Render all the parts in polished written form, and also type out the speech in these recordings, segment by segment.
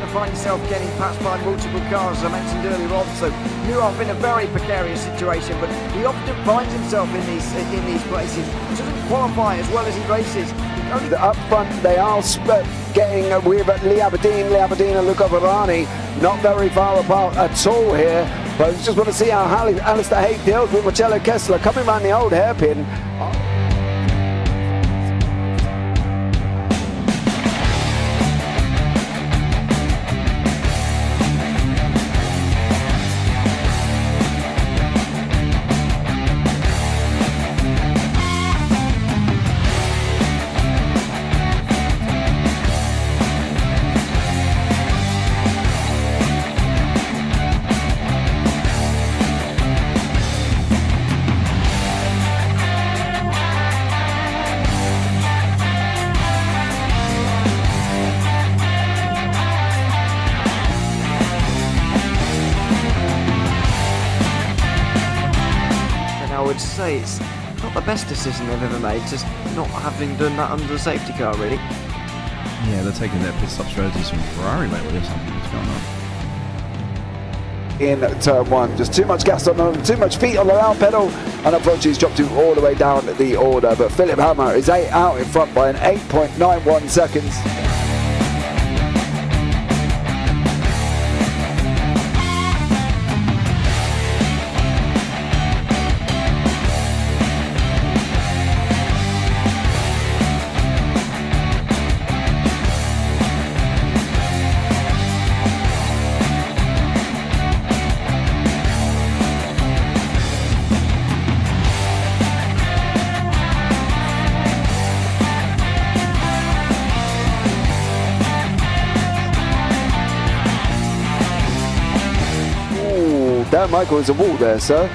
Find yourself getting passed by multiple cars, as I mentioned earlier on. So Newhoff in a very precarious situation, but he often finds himself in these places. He doesn't qualify as well as he races. Up front, they are getting with Lee Aberdeen and Luca Varani, not very far apart at all here. But I just want to see how Alistair Haig deals with Marcello Kessler coming around the old hairpin. I would say it's not the best decision they've ever made, just not having done that under the safety car, really. Yeah, they're taking their pit stop strategies from Ferrari lately or something. What's going on? In turn one, just too much gas on them, too much feet on the out pedal, and unfortunately he's dropped all the way down the order. But Philip Hammer is out in front by an 8.91 seconds. Dan Michael is a wall there, sir.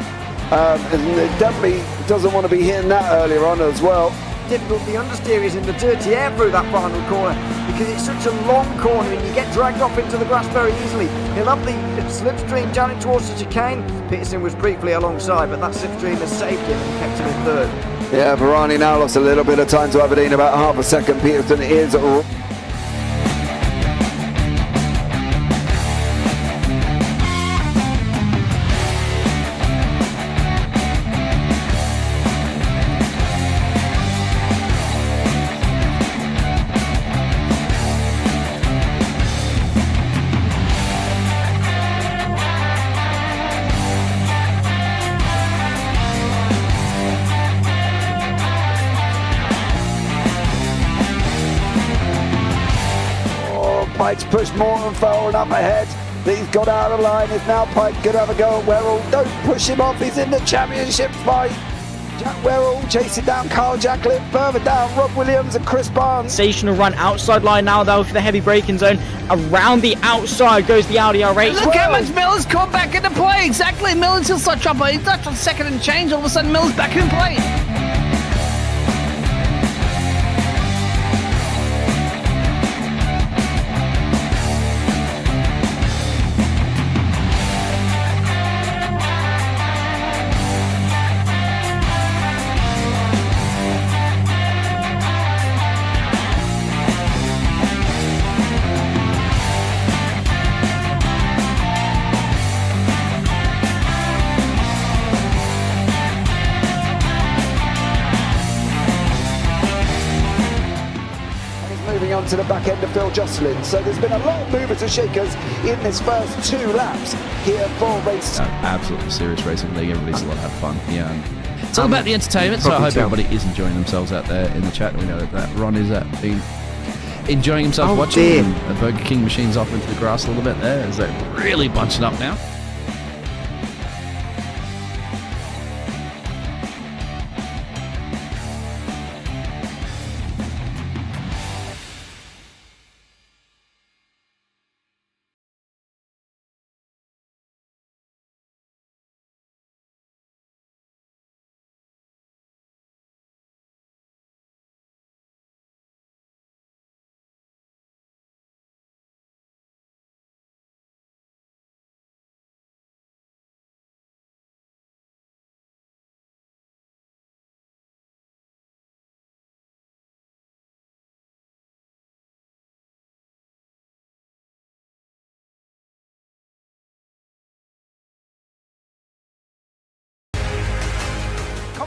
And it definitely doesn't want to be hitting that earlier on as well. Difficult, the understeer is in the dirty air through that final corner because it's such a long corner and you get dragged off into the grass very easily. He'll have the slipstream down towards the chicane. Peterson was briefly alongside, but that slipstream has saved him and kept him in third. Yeah, Varani now lost a little bit of time to Aberdeen, about half a second. Peterson is Pike's pushed Morton forward up ahead. He's got out of line. Is now Pike going to have a go at Werrell? Don't push him off. He's in the championship fight. Jack Werrell chasing down Carl Jacklin. Further down, Rob Williams and Chris Barnes. Sensational run outside line now though for the heavy braking zone. Around the outside goes the Audi R8. Look how much Miller's caught back into play. Exactly. Miller's still start trouble. He's not on second and change. All of a sudden, Miller's back in play. On to the back end of Phil Jocelyn. So there's been a lot of movers and shakers in this first 2 laps here for race. Absolutely serious racing league. Everybody's a lot have fun. Yeah, it's all about the entertainment. So I hope everybody is enjoying themselves out there in the chat. We know that Ron is been enjoying himself watching. The Burger King machine's off into the grass a little bit there. Is that really bunching up now?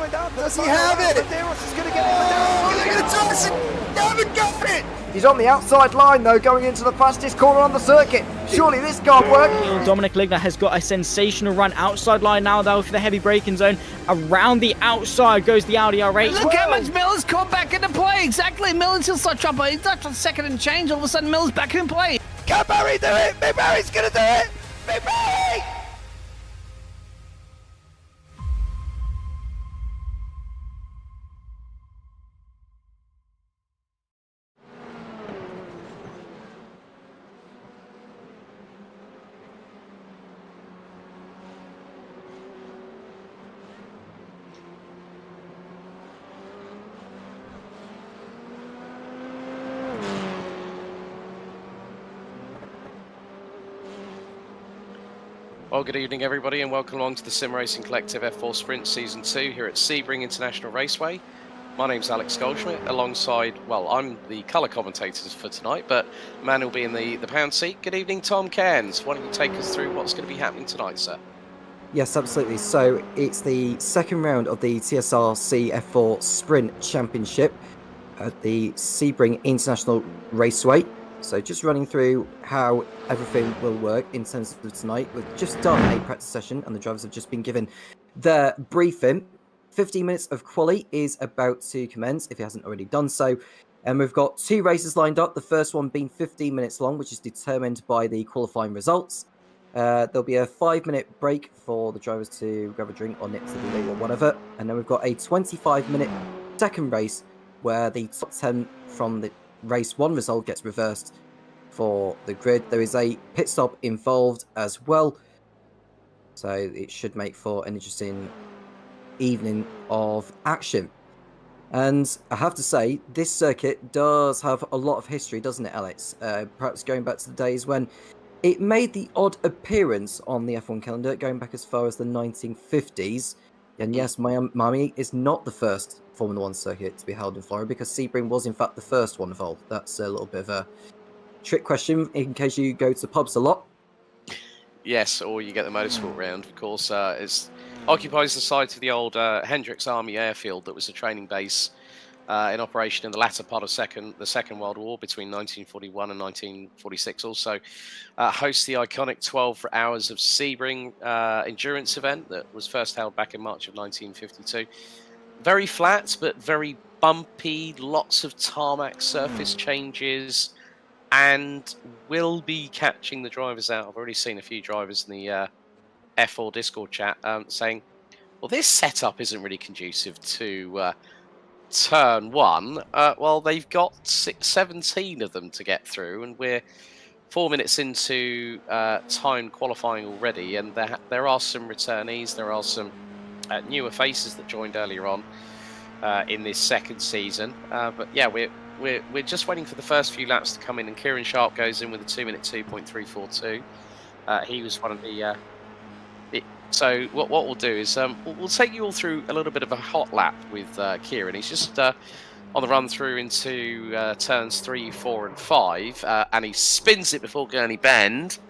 coming down. Does he have it? Medeiros is going to get it. He's on the outside line though, going into the fastest corner on the circuit. Surely this can't work. Dominic Ligner has got a sensational run outside line now though for the heavy braking zone. Around the outside goes the Audi R8. Look how much Miller's caught back into play. Exactly. Miller's still start trouble. He's not on second and change. All of a sudden, Miller's back in play. Can Barry do it? Big Barry's going to do it. Big Barry! Well, good evening, everybody, and welcome along to the Sim Racing Collective F4 Sprint Season 2 here at Sebring International Raceway. My name's Alex Goldschmidt, alongside, well, I'm the colour commentators for tonight, but man will be in the pound seat. Good evening, Tom Cairns. Why don't you take us through what's going to be happening tonight, sir? Yes, absolutely. So it's the second round of the TSRC F4 Sprint Championship at the Sebring International Raceway. So just running through how everything will work in terms of tonight. We've just done a practice session and the drivers have just been given their briefing. 15 minutes of quali is about to commence if it hasn't already done so. And we've got two races lined up. The first one being 15 minutes long, which is determined by the qualifying results. There'll be a 5-minute break for the drivers to grab a drink or nip to the loo or whatever. And then we've got a 25-minute second race where the top 10 from the race 1 result gets reversed for the grid. There is a pit stop involved as well, so it should make for an interesting evening of action. And I have to say, this circuit does have a lot of history, doesn't it, Alex? Perhaps going back to the days when it made the odd appearance on the F1 calendar, going back as far as the 1950s. And yes, Miami is not the first Formula 1 circuit to be held in Florida, because Sebring was in fact the first one involved. That's a little bit of a trick question in case you go to pubs a lot. Yes, or you get the motorsport round, of course. It occupies the site of the old Hendricks Army Airfield that was a training base in operation in the latter part of the Second World War between 1941 and 1946. Also hosts the iconic 12 Hours of Sebring endurance event that was first held back in March of 1952. Very flat, but very bumpy, lots of tarmac surface changes, and will be catching the drivers out. I've already seen a few drivers in the F4 Discord chat saying, well, this setup isn't really conducive to turn 1. Well, they've got 17 of them to get through, and we're 4 minutes into time qualifying already, and there are some returnees, there are some newer faces that joined earlier on in this second season. But yeah, we're just waiting for the first few laps to come in, and Kieran Sharp goes in with a 2-minute 2.342. He was one of the... So what we'll do is we'll take you all through a little bit of a hot lap with Kieran. He's just on the run through into turns 3, 4 and 5, and he spins it before Gurney Bend,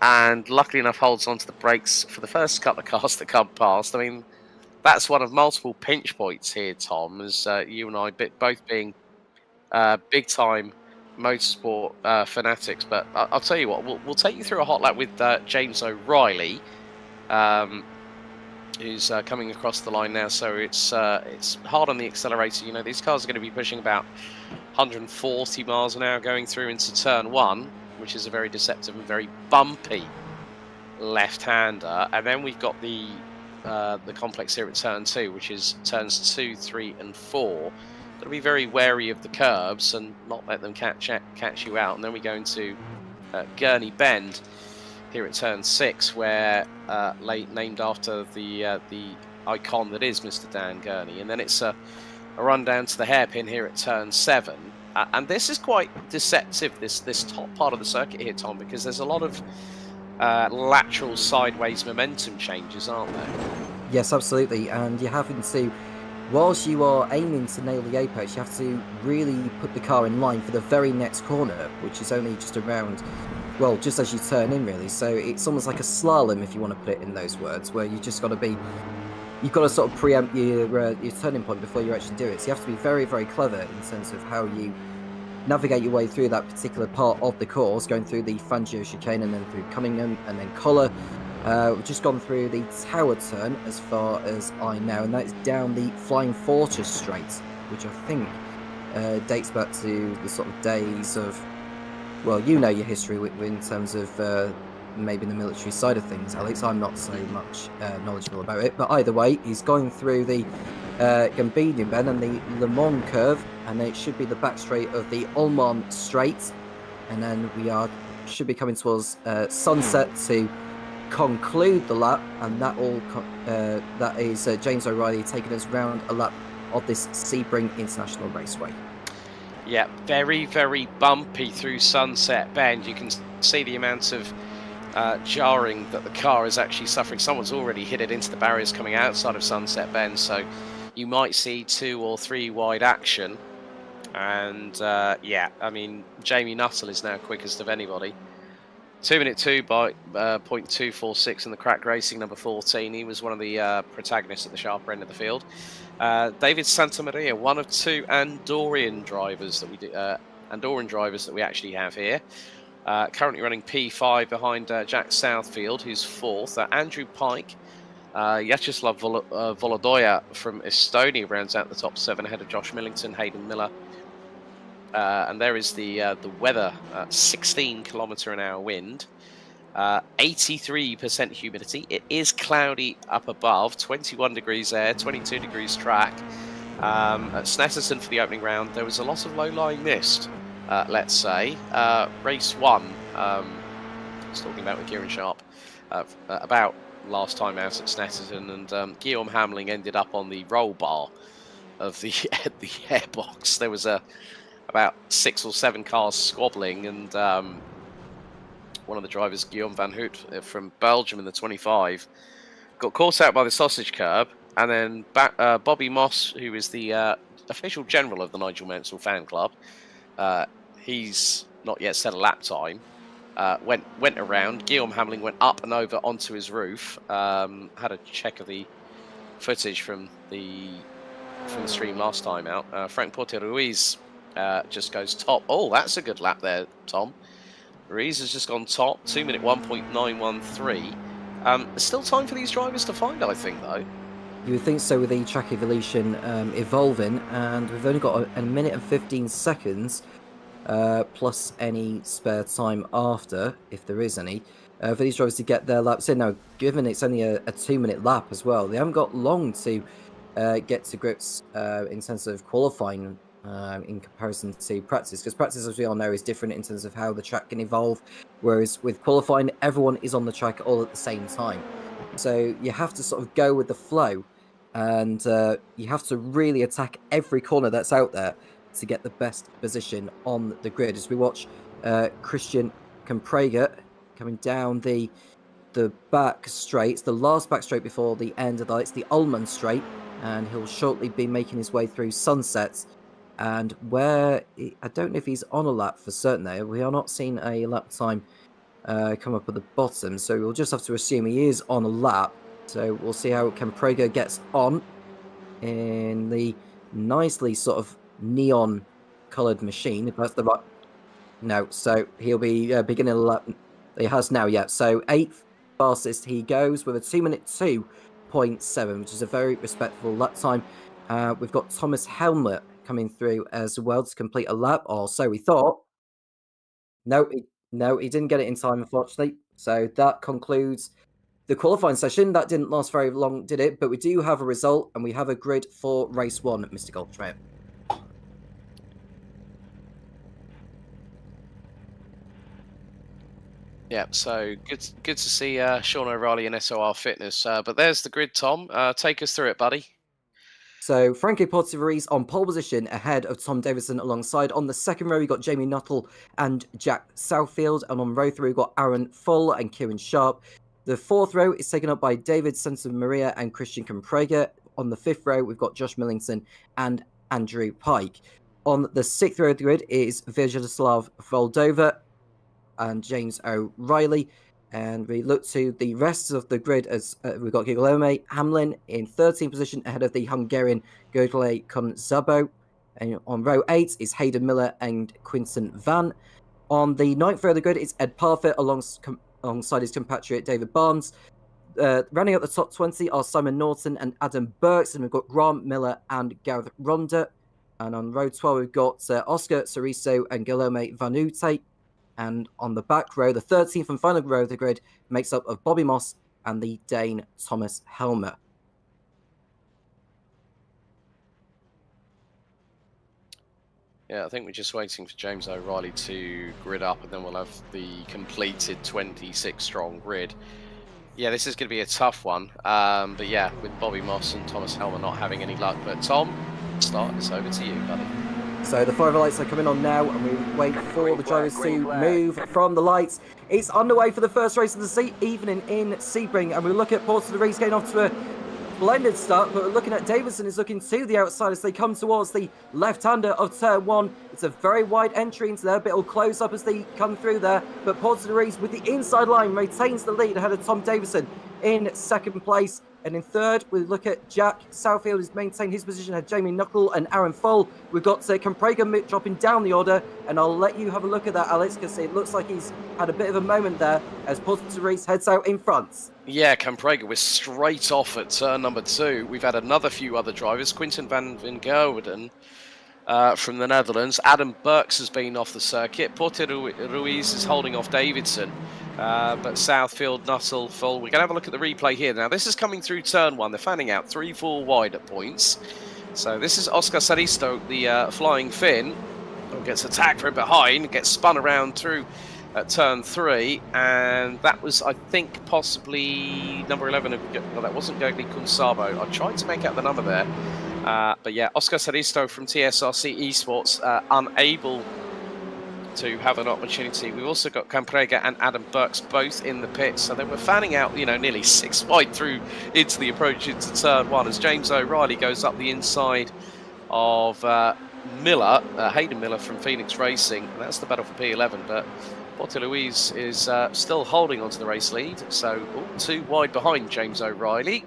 and luckily enough holds onto the brakes for the first couple of cars that come past. I mean, that's one of multiple pinch points here, Tom, as you and I both being big-time motorsport fanatics. But I'll tell you what, we'll take you through a hot lap with James O'Reilly, who's coming across the line now. So it's hard on the accelerator. You know, these cars are going to be pushing about 140 miles an hour going through into turn 1, which is a very deceptive and very bumpy left-hander. And then we've got the complex here at turn 2, which is turns 2, 3 and 4. Got to be very wary of the curbs and not let them catch you out. And then we go into Gurney Bend here at turn 6, where named after the icon that is Mr. Dan Gurney. And then it's a run down to the hairpin here at turn 7. And this is quite deceptive, this top part of the circuit here, Tom, because there's a lot of lateral sideways momentum changes, aren't there? Yes, absolutely. And you're having to, whilst you are aiming to nail the apex, you have to really put the car in line for the very next corner, which is only just around, well, just as you turn in, really. So it's almost like a slalom, if you want to put it in those words, where you just got to be you've got to sort of preempt your turning point before you actually do it. So you have to be very, very clever in terms of how you navigate your way through that particular part of the course, going through the Fangio chicane and then through Cunningham and then Collar. We've just gone through the tower turn as far as I know, and that's down the Flying Fortress Straight, which I think dates back to the sort of days of, well, you know your history in terms of maybe the military side of things, Alex. I'm not so much knowledgeable about it, but either way, he's going through the Gambinian Bend and the Le Mans curve, and it should be the back straight of the Ulmont Straight, and then should be coming towards Sunset to conclude the lap, and that is James O'Reilly taking us round a lap of this Sebring International Raceway. Yeah, very, very bumpy through Sunset Bend. You can see the amount of jarring that the car is actually suffering. Someone's already hit it into the barriers coming outside of Sunset Bend, so you might see 2 or 3 wide action. And yeah, I mean, Jamie Nuttall is now quickest of anybody. 2:02 by 0.246 in the crack racing number 14. He was one of the protagonists at the sharper end of the field. David Santamaria, one of 2 Andorran drivers that we actually have here. Currently running P5 behind Jack Southfield, who's 4th. Andrew Pike, Vyacheslav Volodoya from Estonia rounds out the top 7 ahead of Josh Millington, Hayden Miller. And there is the weather, 16 km/h wind, 83% humidity. It is cloudy up above, 21 degrees air, 22 degrees track. At Snetterton for the opening round, there was a lot of low-lying mist, let's say. Race 1, I was talking about with Kieran Sharp, about last time out at Snetterton, and Guillaume Hamling ended up on the roll bar of the airbox. There was about 6 or 7 cars squabbling, and one of the drivers, Guillaume Van Hout from Belgium in the 25, got caught out by the sausage curb, and then Bobby Moss, who is the official general of the Nigel Mansell fan club, he's not yet set a lap time, went around. Guillaume Hamling went up and over onto his roof, had a check of the footage from the stream last time out. Frank Porte Ruiz just goes top. Oh, that's a good lap there, Tom. Ruiz has just gone top, 2-minute 1.913. There's still time for these drivers to find, I think, though. You would think so with the track evolution evolving, and we've only got a minute and 15 seconds, plus any spare time after, if there is any, for these drivers to get their laps in. Now, given it's only a 2-minute lap as well, they haven't got long to get to grips in terms of qualifying in comparison to practice, because practice, as we all know, is different in terms of how the track can evolve, whereas with qualifying, everyone is on the track all at the same time. So you have to sort of go with the flow, and you have to really attack every corner that's out there to get the best position on the grid. As we watch Christian Camprager coming down the back straight, the last back straight before the end of it's the Ullman Straight, and he'll shortly be making his way through Sunsets. And where I don't know if he's on a lap for certain there, we are not seeing a lap time come up at the bottom, so we'll just have to assume he is on a lap. So we'll see how Camprager gets on in the nicely sort of neon coloured machine, if that's the right. No, so he'll be beginning a lap. He has now, yeah. So 8th fastest he goes with a 2-minute 2.7, which is a very respectable lap time. We've got Thomas Helmut coming through as well to complete a lap, or so we thought. No, he didn't get it in time, unfortunately. So that concludes the qualifying session. That didn't last very long, did it? But we do have a result, and we have a grid for race 1, Mr. Goldtrail. Yeah, so good to see Sean O'Reilly and SOR Fitness. But there's the grid, Tom. Take us through it, buddy. So Franco Porte-Ruiz on pole position ahead of Tom Davidson alongside. On the second row, we got Jamie Nuttall and Jack Southfield. And on row 3, we got Aaron Full and Kieran Sharp. The 4th row is taken up by David Santamaria and Christian Camprager. On the 5th row, we've got Josh Millington and Andrew Pike. On the 6th row of the grid is Vyacheslav Voldova and James O'Reilly. And we look to the rest of the grid as we've got Guilherme Hamlin in 13th position ahead of the Hungarian Gergely Kunzabo. And on row 8 is Hayden Miller and Quinton Van. On the 9th row of the grid is Ed Parfitt alongside his compatriot David Barnes. Running up the top 20 are Simon Norton and Adam Burks, and we've got Grant Miller and Gareth Ronda. And on row 12, we've got Oscar Soriso and Guilherme Vanute. And on the back row, the 13th and final row of the grid makes up of Bobby Moss and the Dane Thomas Helmer. Yeah, I think we're just waiting for James O'Reilly to grid up, and then we'll have the completed 26-strong grid. Yeah, this is going to be a tough one. But yeah, with Bobby Moss and Thomas Helmer not having any luck. But Tom, start this over to you, buddy. So the 5 lights are coming on now, and we wait for the drivers to move from the lights. It's underway for the first race of the evening in Sebring, and we look at Porter de Vries getting off to a blended start, but we're looking at Davidson is looking to the outside as they come towards the left-hander of turn 1. It's a very wide entry into there, but it'll close up as they come through there. But Porter de Vries with the inside line retains the lead ahead of Tom Davison in 2nd place. And in 3rd, we look at Jack Southfield, who's maintained his position ahead Jamie Knuckle and Aaron Full. We've got Camprega dropping down the order, and I'll let you have a look at that, Alex, because it looks like he's had a bit of a moment there as Porter de Vries heads out in front. Yeah, Camprega was straight off at turn number 2. We've had another few other drivers. Quinten van Gerwen from the Netherlands. Adam Burks has been off the circuit. Porter Ruiz is holding off Davidson. But Southfield, Nuttall, Full. We're going to have a look at the replay here. Now, this is coming through turn 1. They're fanning out 3-4 wide at points. So this is Oscar Saristo, the flying Finn, who gets attacked from behind, gets spun around through at turn 3, and that was, I think, possibly number 11 no, that wasn't Gergely Kunzabo. I tried to make out the number there. But yeah, Oscar Saristo from TSRC Esports, unable to have an opportunity. We've also got Camprega and Adam Burks both in the pits, so they were fanning out, nearly 6 wide through into the approach into turn 1 as James O'Reilly goes up the inside of Miller, Hayden Miller from Phoenix Racing, and that's the battle for P11, but Porter Luis is still holding onto the race lead, so 2 wide behind James O'Reilly.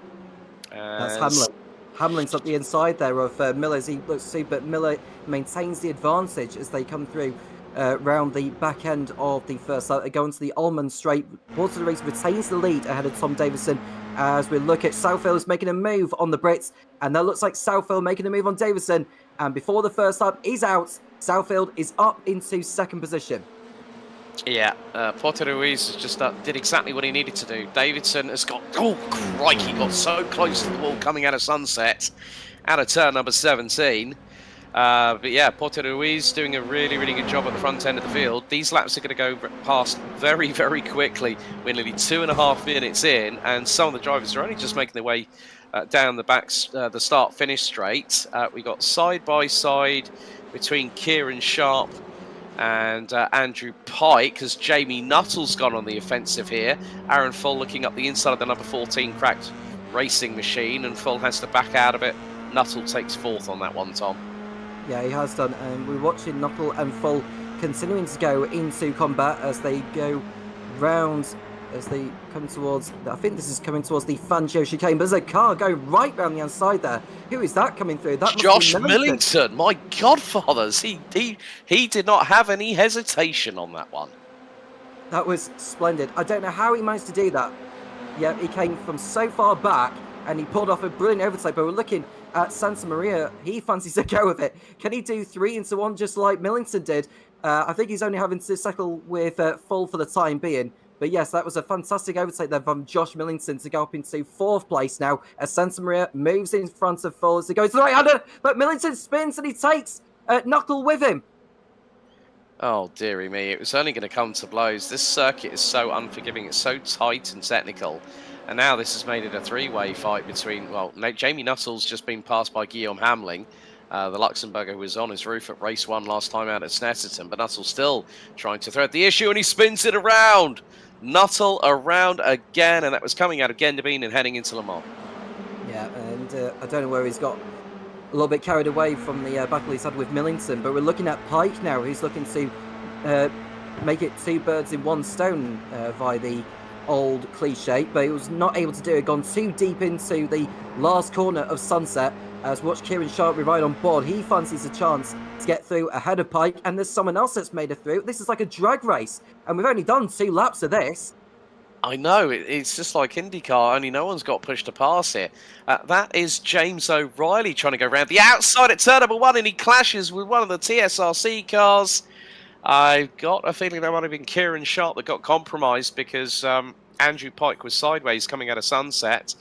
That's Hamlin. Hamlin's up the inside there of Miller as he looks to, but Miller maintains the advantage as they come through round the back end of the first lap. They go into the Allman straight. Porter de Vries retains the lead ahead of Tom Davison as we look at Southfield is making a move on the Brits, and that looks like Southfield making a move on Davison, and before the first lap is out, Southfield is up into 2nd position. Yeah, Porter Ruiz just did exactly what he needed to do. Davidson has got, oh crikey, got so close to the wall coming out of Sunset, out of turn number 17. But yeah, Porter Ruiz doing a really, really good job at the front end of the field. These laps are going to go past very, very quickly. We're nearly 2.5 minutes in, and some of the drivers are only just making their way down the start-finish straight. We got side-by-side between Kieran Sharp and Andrew Pike as Jamie Nuttall's gone on the offensive here. Aaron Full looking up the inside of the number 14 cracked racing machine, and Full has to back out of it. Nuttall takes 4th on that one, Tom. Yeah, he has done, and we're watching Nuttall and Full continuing to go into combat as they go round, as they come towards, I think this is coming towards the Fangio chicane, but there's a car going right round the outside there. Who is that coming through? That Josh Millington, my godfathers. He did not have any hesitation on that one. That was splendid. I don't know how he managed to do that. Yeah, he came from so far back and he pulled off a brilliant overtake, but we're looking at Santa Maria. He fancies a go of it. Can he do 3 into 1 just like Millington did? I think he's only having to settle with Full for the time being. But yes, that was a fantastic overtake there from Josh Millington to go up into 4th place now as Santa Maria moves in front of Full as he goes to the right-hander, but Millington spins and he takes Knuckle with him. Oh, dearie me. It was only going to come to blows. This circuit is so unforgiving. It's so tight and technical. And now this has made it a 3-way fight between, well, Jamie Nuttall's just been passed by Guillaume Hamling, the Luxembourger who was on his roof at race 1 last time out at Snetterton, but Nuttall still trying to thread the issue, and he spins it around. Nuttall around again, and that was coming out of Gendabine and heading into Le Mans. Yeah, and I don't know where he's got a little bit carried away from the battle he's had with Millington, but we're looking at Pike now. He's looking to make it 2 birds in 1 stone via the old cliche, but he was not able to do it. Gone too deep into the last corner of Sunset. As watch Kieran Sharp be right on board. He fancies a chance to get through ahead of Pike, and there's someone else that's made it through. This is like a drag race, and we've only done 2 laps of this. I know, it's just like IndyCar, only no one's got pushed to pass it. That is James O'Reilly trying to go around the outside at turn number 1, and he clashes with one of the TSRC cars. I've got a feeling that might have been Kieran Sharp that got compromised because Andrew Pike was sideways coming out of Sunset.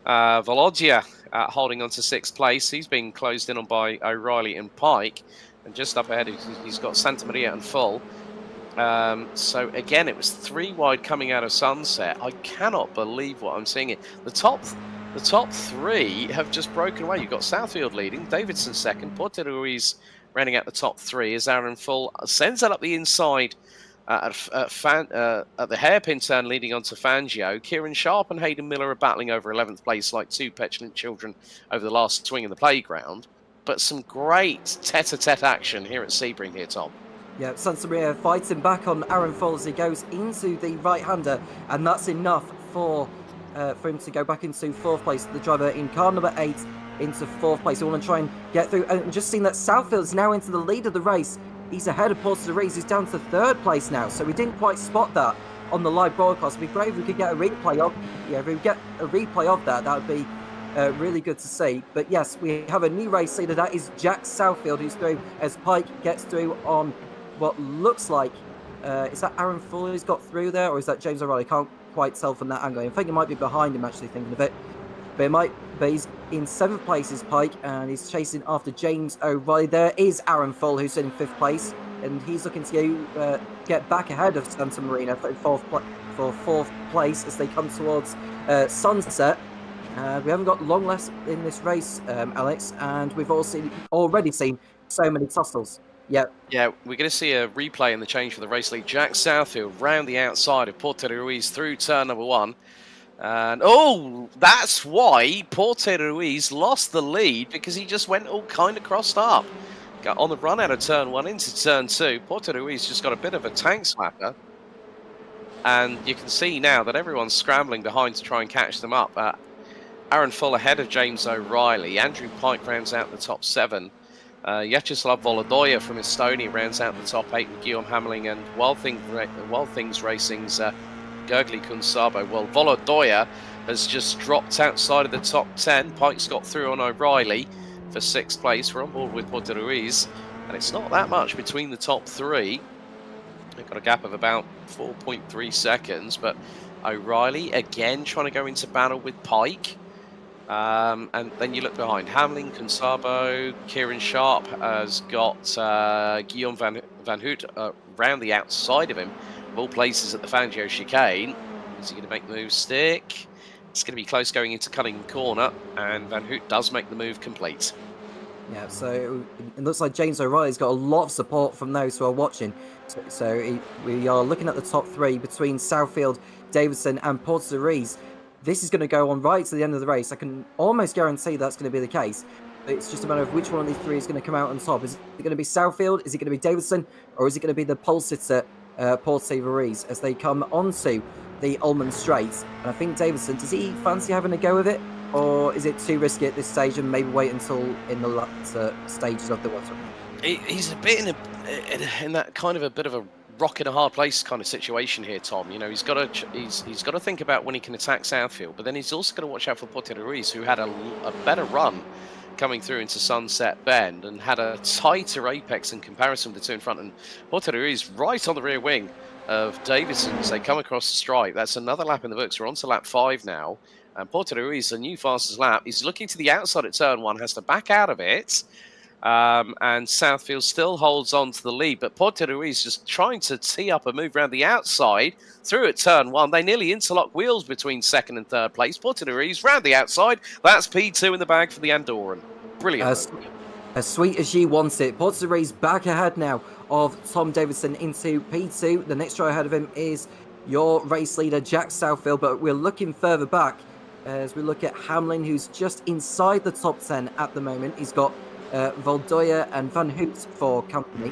Volodya holding on to 6th place. He's being closed in on by O'Reilly and Pike. And just up ahead, he's got Santa Maria and Full. So again, it was 3 wide coming out of Sunset. I cannot believe what I'm seeing here. The top 3 have just broken away. You've got Southfield leading, Davidson second, Porter Ruiz rounding out the top 3 as Aaron Full sends that up the inside at the hairpin turn leading onto Fangio. Kieran Sharp and Hayden Miller are battling over 11th place like 2 petulant children over the last swing in the playground. But some great tete-a-tete action here at Sebring here, Tom. Yeah, Santa Maria fighting back on Aaron Full as he goes into the right-hander, and that's enough for him to go back into 4th place. The driver in car number 8 into 4th place. We want to try and get through, and just seen that Southfield is now into the lead of the race. He's ahead of Porter Rees, who's down to 3rd place now, so we didn't quite spot that on the live broadcast. It'd be great if we could get a replay of, if we get a replay of that. That would be really good to see. But yes, we have a new race leader. That is Jack Southfield, who's through as Pike gets through on what looks like, is that Aaron Full who's got through there, or is that James O'Reilly? Can't quite tell from that angle. I think it might be behind him, actually, thinking of it. But he's in 7th place is Pike, and he's chasing after James O'Reilly. There is Aaron Full, who's in 5th place, and he's looking to get back ahead of Santa Marina for 4th place as they come towards Sunset. We haven't got long left in this race, Alex, and we've already seen so many tussles. Yeah, we're going to see a replay in the change for the race lead. Jack Southfield round the outside of Porter Ruiz through turn number 1. And that's why Porter Ruiz lost the lead, because he just went all kind of crossed up. Got on the run out of turn 1 into turn 2. Porter Ruiz just got a bit of a tank slapper. And you can see now that everyone's scrambling behind to try and catch them up. Aaron Full ahead of James O'Reilly. Andrew Pike rounds out the top 7. Vyacheslav Volodoya from Estonia rounds out the top 8 with Guillaume Hamling and Wild Things Racing's Gergely Kunsabo. Well, Volodoya has just dropped outside of the top 10. Pike's got through on O'Reilly for 6th place. We're on board with Porter Ruiz, and it's not that much between the top 3. They've got a gap of about 4.3 seconds, but O'Reilly again trying to go into battle with Pike. And then you look behind. Hamlin, Kunsabo, Kieran Sharp has got Guillaume Van Hoot round the outside of him, of all places at the Fangio chicane. Is he going to make the move stick? It's going to be close going into Cunningham Corner, and Van Hoot does make the move complete. Yeah, so it looks like James O'Reilly's got a lot of support from those who are watching. So we are looking at the top 3 between Southfield, Davidson and Porter Rees. This is going to go on right to the end of the race. I can almost guarantee that's going to be the case. It's just a matter of which one of these 3 is going to come out on top. Is it going to be Southfield? Is it going to be Davidson? Or is it going to be the pole sitter, Porter Rees, as they come onto the Ullman Straight? And I think Davidson, does he fancy having a go with it? Or is it too risky at this stage and maybe wait until in the latter stages of the water? He's a bit in that kind of a bit of a rock in a hard place kind of situation here, Tom. You know, he's got to think about when he can attack Southfield, but then he's also got to watch out for Porter Ruiz, who had a better run coming through into Sunset Bend and had a tighter apex in comparison with the 2 in front. And Porter Ruiz right on the rear wing of Davidson as they come across the stripe. That's another lap in the books. We're on to lap 5 now. And Porter Ruiz, the new fastest lap, he's looking to the outside at turn 1, has to back out of it. And Southfield still holds on to the lead, but Porter Ruiz just trying to tee up a move around the outside through at turn 1. They nearly interlock wheels between 2nd and 3rd place. Porter Ruiz round the outside. That's P2 in the bag for the Andorran. Brilliant. As sweet as you want it. Porter Ruiz back ahead now of Tom Davidson into P2. The next driver ahead of him is your race leader, Jack Southfield, but we're looking further back as we look at Hamlin, who's just inside the top 10 at the moment. He's got Voldoya and Van Hoot for company,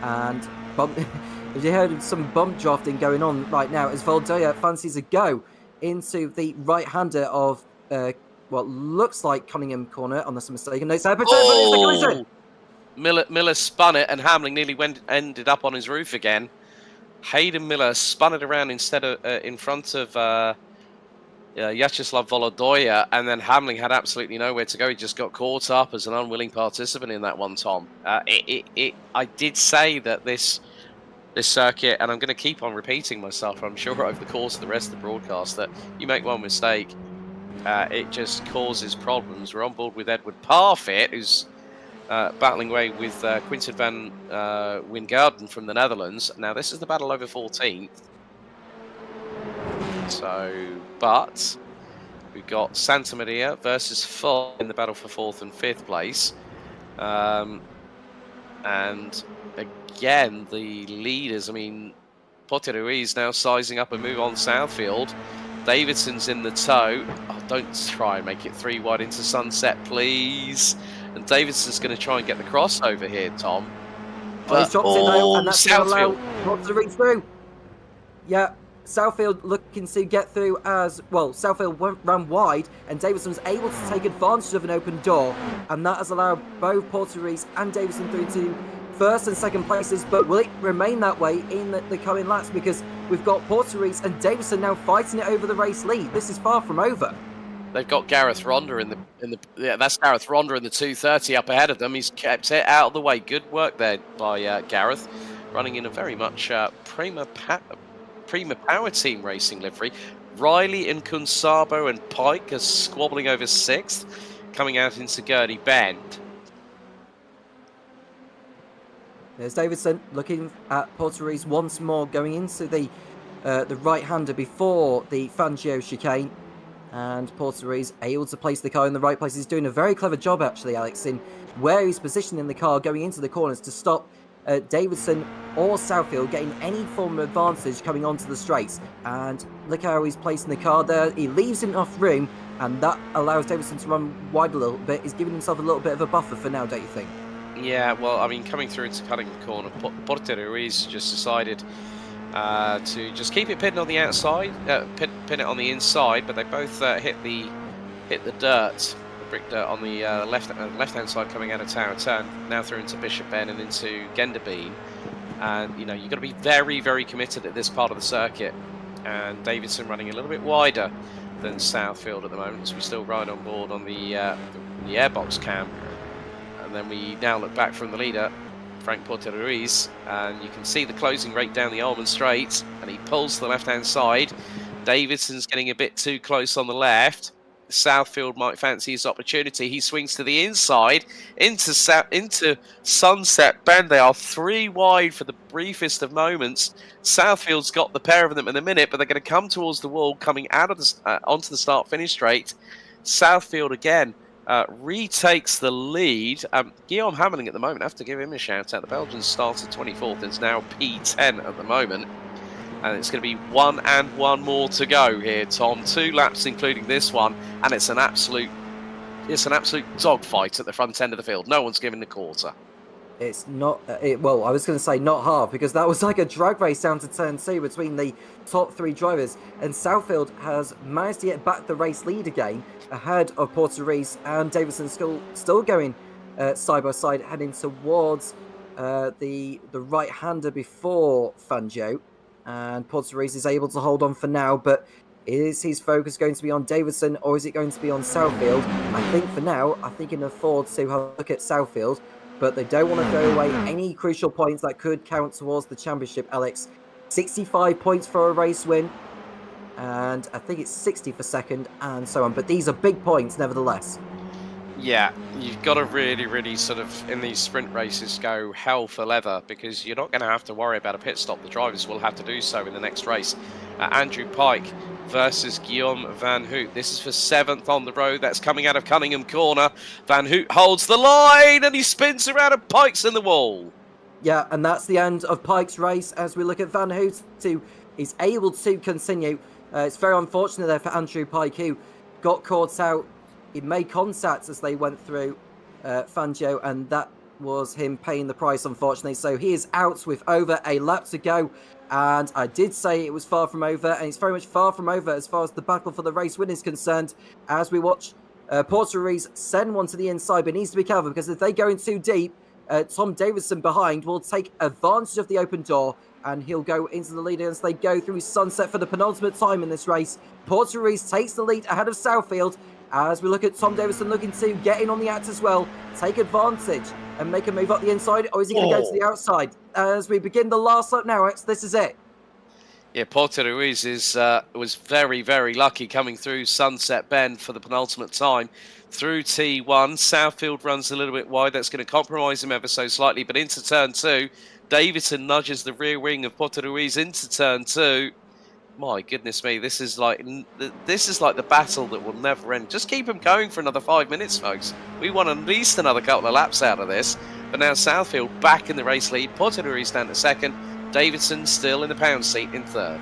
and As you heard some bump drafting going on right now as Valdoya fancies a go into the right-hander of what looks like Cunningham corner, unless I'm mistaken. No, it's Oh! Miller spun it, and Hamling nearly ended up on his roof again. Hayden Miller spun it around instead of in front of Vyacheslav Volodoya, and then Hamling had absolutely nowhere to go. He just got caught up as an unwilling participant in that one, Tom. I did say that this circuit, and I'm going to keep on repeating myself, I'm sure, over the course of the rest of the broadcast, that you make one mistake, it just causes problems. We're on board with Edward Parfit, who's battling away with Quinten van Wijngaarden from the Netherlands. Now, this is the battle over 14th. So, but we've got Santa Maria versus Full in the battle for 4th and 5th place. And again, the leaders, I mean, Pote Ruiz now sizing up a move on Southfield. Davidson's in the tow. Oh, don't try and make it 3 wide into Sunset, please. And Davidson's going to try and get the crossover here, Tom. But, he's dropped it now, and that's going to allow Pote to reach through. Yeah, Southfield looking to get through as well. Southfield ran wide, and Davidson was able to take advantage of an open door, and that has allowed both Porter Reese and Davidson through to first and second places. But will it remain that way in the coming laps? Because we've got Porter Reese and Davidson now fighting it over the race lead. This is far from over. They've got Gareth Ronda that's Gareth Ronda in the 230 up ahead of them. He's kept it out of the way. Good work there by Gareth, running in a very much Prima Power Team racing livery. Riley and Kunsabo and Pike are squabbling over 6th, coming out into Gurney Bend. There's Davidson looking at Porter Reese once more, going into the right-hander before the Fangio chicane. And Porter Reese able to place the car in the right place. He's doing a very clever job, actually, Alex, in where he's positioning the car going into the corners to stop Davidson or Southfield getting any form of advantage coming onto the straights. And look how he's placing the car there. He leaves enough room, and that allows Davidson to run wide a little bit. He's giving himself a little bit of a buffer for now, don't you think? Yeah, well, I mean, coming through into cutting the corner, Porter Ruiz just decided to just keep it pinned on the outside, pin it on the inside, but they both hit the dirt, the brick dirt on the left-hand side coming out of Tower Turn, now through into Bishop Ben and into Genderbean. And, you know, you've got to be very, very committed at this part of the circuit. And Davidson running a little bit wider than Southfield at the moment, as we still ride on board on the airbox cam. And then we now look back from the leader, Frank Porter Ruiz, and you can see the closing rate down the Almond Straight, and he pulls to the left-hand side. Davidson's getting a bit too close on the left. Southfield might fancy his opportunity. He swings to the inside, into Sunset Bend. They are 3 wide for the briefest of moments. Southfield's got the pair of them in a minute, but they're going to come towards the wall, coming out of the onto the start-finish straight. Southfield again retakes the lead. Guillaume Hammerling at the moment, I have to give him a shout out. The Belgian started 24th, it's now P10 at the moment. And it's going to be 1 and 1 more to go here, Tom. 2 laps including this one, and it's an absolute dogfight at the front end of the field. No one's giving the quarter. It's not, well, I was going to say not half, because that was like a drag race down to turn 2 between the top 3 drivers, and Southfield has managed to get back the race lead again, ahead of Porter Reese, and Davidson still going side by side, heading towards the right-hander before Fangio, and Porter Reese is able to hold on for now, but is his focus going to be on Davidson, or is it going to be on Southfield? I think for now, I think he can afford to have a look at Southfield, but they don't want to throw away any crucial points that could count towards the championship, Alex. 65 points for a race win, and I think it's 60 for second, and so on. But these are big points, nevertheless. Yeah, you've got to really, really sort of, in these sprint races, go hell for leather, because you're not going to have to worry about a pit stop. The drivers will have to do so in the next race. Andrew Pike versus Guillaume Van Hoot. This is for 7th on the road. That's coming out of Cunningham Corner. Van Hoot holds the line, and he spins around, and Pike's in the wall. Yeah, and that's the end of Pike's race as we look at Van Hoot, who is able to continue. It's very unfortunate there for Andrew Pike, who got caught out. He made contact as they went through Fangio, and that was him paying the price, unfortunately. So he is out with over a lap to go. And I did say it was far from over, and it's very much far from over as far as the battle for the race win is concerned. As we watch Porter Ruiz send one to the inside, but needs to be careful because if they go in too deep, Tom Davidson behind will take advantage of the open door, and he'll go into the lead as they go through sunset for the penultimate time in this race. Porter Ruiz takes the lead ahead of Southfield as we look at Tom Davidson looking to get in on the act as well, take advantage and make a move up the inside, or is he going to go to the outside? As we begin the last lap now, X, this is it. Yeah, Porter Ruiz was very, very lucky coming through Sunset Bend for the penultimate time. Through T1, Southfield runs a little bit wide. That's going to compromise him ever so slightly. But into turn 2, Davidson nudges the rear wing of Porter Ruiz into turn 2. My goodness me, this is like the battle that will never end. Just keep him going for another 5 minutes, folks. We want at least another couple of laps out of this. But now Southfield back in the race lead. Porter Ruiz down to second. Davidson still in the pound seat in third.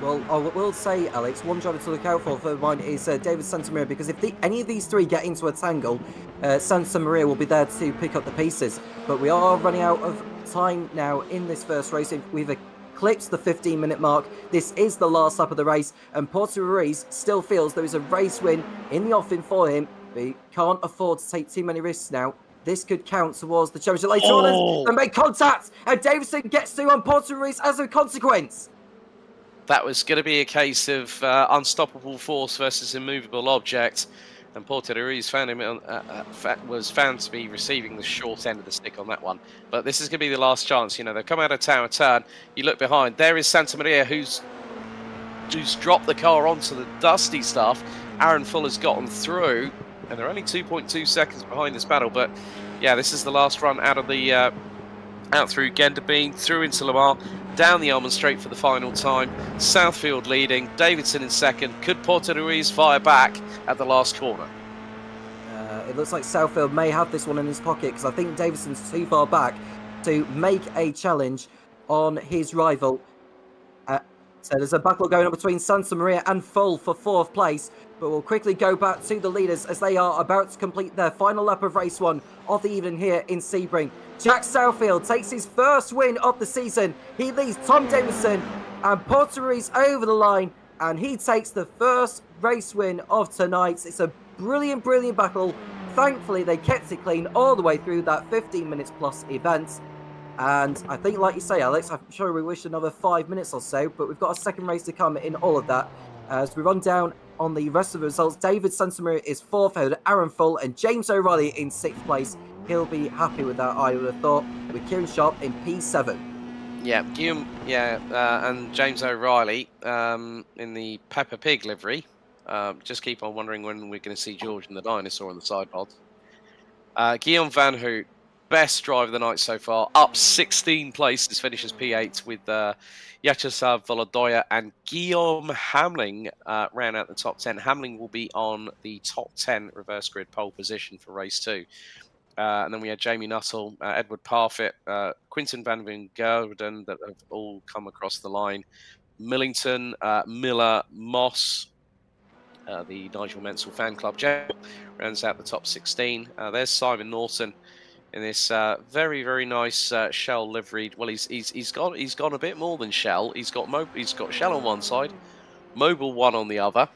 Well, I will say, Alex, one driver to look out for mine is David Santamaria, because if any of these three get into a tangle, Santamaria will be there to pick up the pieces. But we are running out of time now in this first race. We've eclipsed the 15-minute mark. This is the last lap of the race, and Porter Ruiz still feels there is a race win in the offing for him, but he can't afford to take too many risks now. This could count towards the championship later on and make contact, and Davidson gets through on Porter Ruiz as a consequence. That was going to be a case of unstoppable force versus immovable object, and Porter Ruiz was found to be receiving the short end of the stick on that one. But this is going to be the last chance. You know, they come out of tower turn. You look behind. There is Santamaria, who's dropped the car onto the dusty stuff. Aaron Fuller's gotten through, and they're only 2.2 seconds behind this battle. But yeah, this is the last run out of the out through Genderbean, through into Lamar, down the Almond Straight for the final time. Southfield leading, Davidson in second. Could Porter Ruiz fire back at the last corner? It looks like Southfield may have this one in his pocket, because I think Davidson's too far back to make a challenge on his rival. So there's a battle going on between Santamaria and Full for fourth place, but we'll quickly go back to the leaders as they are about to complete their final lap of race one of the evening here in Sebring. Jack Southfield takes his first win of the season. He leads Tom Davidson and Porter Ruiz over the line, and he takes the first race win of tonight. It's a brilliant, brilliant battle. Thankfully, they kept it clean all the way through that 15 minutes plus event. And I think, like you say, Alex, I'm sure we wish another 5 minutes or so, but we've got a second race to come in all of that. As we run down on the rest of the results, David Santamaria is fourth, Aaron Full, and James O'Reilly in sixth place. He'll be happy with that, I would have thought, with Kieran Sharp in P7. Yeah, Guillaume, and James O'Reilly in the Peppa Pig livery. Just keep on wondering when we're going to see George and the dinosaur on the side pods. Guillaume Van Hoot, best driver of the night so far, up 16 places, finishes P8 with Vyacheslav Volodoya and Guillaume Hamling round out the top 10. Hamling will be on the top 10 reverse grid pole position for race 2. And then we had Jamie Nuttall, Edward Parfitt, Quinton Van Veen Gerden that have all come across the line. Millington, Miller, Moss, the Nigel Mansell fan club rounds out the top 16. There's Simon Norton in this very, very nice Shell liveried. Well, he's gone a bit more than Shell. He's got Shell on one side, Mobil 1 on the other.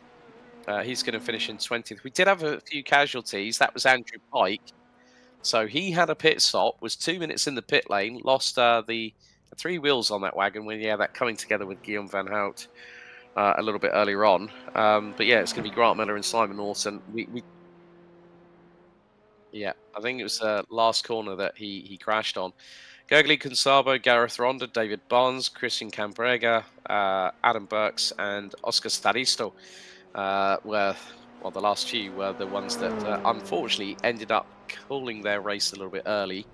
He's going to finish in 20th. We did have a few casualties. That was Andrew Pike. So he had a pit stop, was 2 minutes in the pit lane, lost the 3 wheels on that wagon. That coming together with Guillaume Van Hout a little bit earlier on. But yeah, it's going to be Grant Miller and Simon Norton. I think it was the last corner that he crashed on. Gergely Consabo, Gareth Ronda, David Barnes, Christian Cambrega, Adam Burks, and Oscar Staristo the last few were the ones that unfortunately ended up calling their race a little bit early,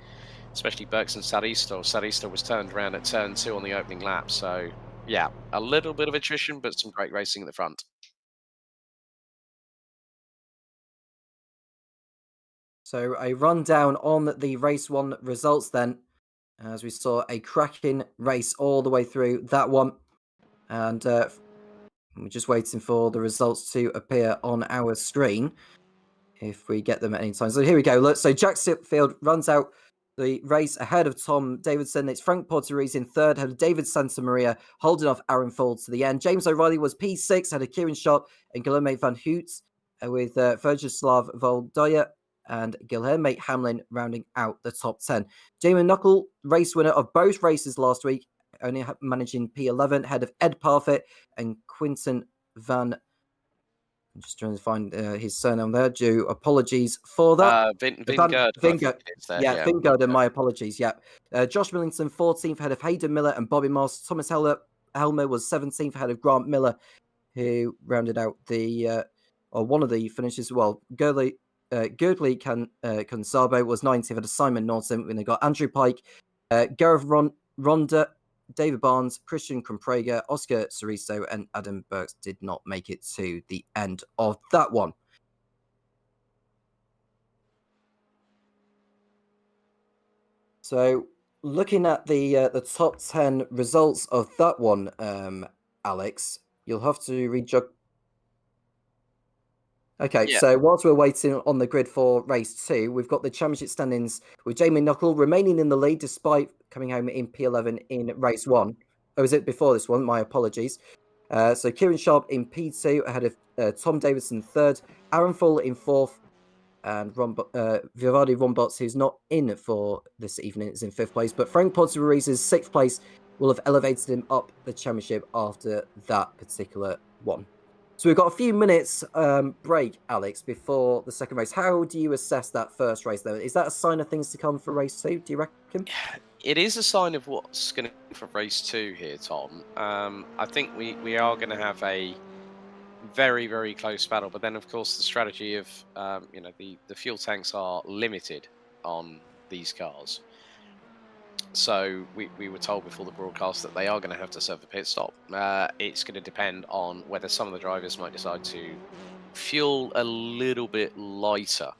especially Burks and Staristo. Staristo was turned around at turn 2 on the opening lap. So yeah, a little bit of attrition, but some great racing at the front. So a rundown on the race 1 results then, as we saw a cracking race all the way through that one. And we're just waiting for the results to appear on our screen, if we get them at any time. So here we go. Look, so Jack Sitfield runs out the race ahead of Tom Davidson. It's Frank Porteriz in third, ahead of David Santamaria, holding off Aaron Fold to the end. James O'Reilly was P6, ahead of Kieran Sharp and Guilherme van Hoot, with Vyacheslav Voldoya and Guilherme Hamlin rounding out the top 10. Damon Knuckle, race winner of both races last week, only managing P11, ahead of Ed Parfit and Quinton Van. I'm just trying to find his surname there. Due apologies for that. Vingard. Yeah, Vingard, and my apologies. Yeah. Josh Millington, 14th, ahead of Hayden Miller and Bobby Moss. Thomas Helmer was 17th, ahead of Grant Miller, who rounded out the or one of the finishes. Well, Gurley Kansabo was 19th, ahead of Simon Norton. Then they got Andrew Pike, Gareth Ronda, David Barnes, Christian Krumprager, Oscar Ceriso, and Adam Burks did not make it to the end of that one. So, looking at the top 10 results of that one, Alex, you'll have to rejug. Okay, Yeah. So whilst we're waiting on the grid for race 2, we've got the championship standings with Jamie Knuckle remaining in the lead despite coming home in P11 in race 1. Oh, was it before this one? My apologies. So Kieran Sharp in P2 ahead of Tom Davidson third, Aaron Full in fourth, and Vivaldi Rombots, who's not in for this evening, is in fifth place. But Frank Porteriz's sixth place will have elevated him up the championship after that particular one. So we've got a few minutes break, Alex, before the second race. How do you assess that first race, though? Is that a sign of things to come for race 2, do you reckon? It is a sign of what's going to come for race 2 here, Tom. I think we are going to have a very, very close battle. But then, of course, the strategy of, the fuel tanks are limited on these cars. So we were told before the broadcast that they are going to have to serve a pit stop. It's going to depend on whether some of the drivers might decide to fuel a little bit lighter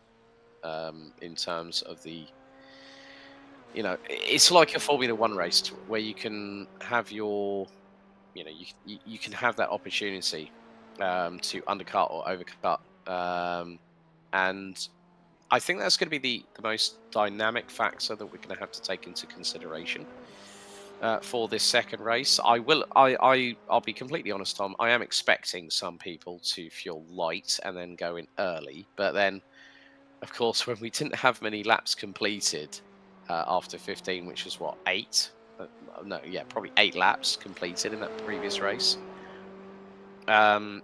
in terms of the, it's like a Formula One race where you can have your, you can have that opportunity to undercut or overcut. And I think that's going to be the most dynamic factor that we're going to have to take into consideration for this second race. I'll be completely honest, Tom. I am expecting some people to fuel light and then go in early. But then, of course, when we didn't have many laps completed after 15, which was what, 8? Probably 8 laps completed in that previous race. You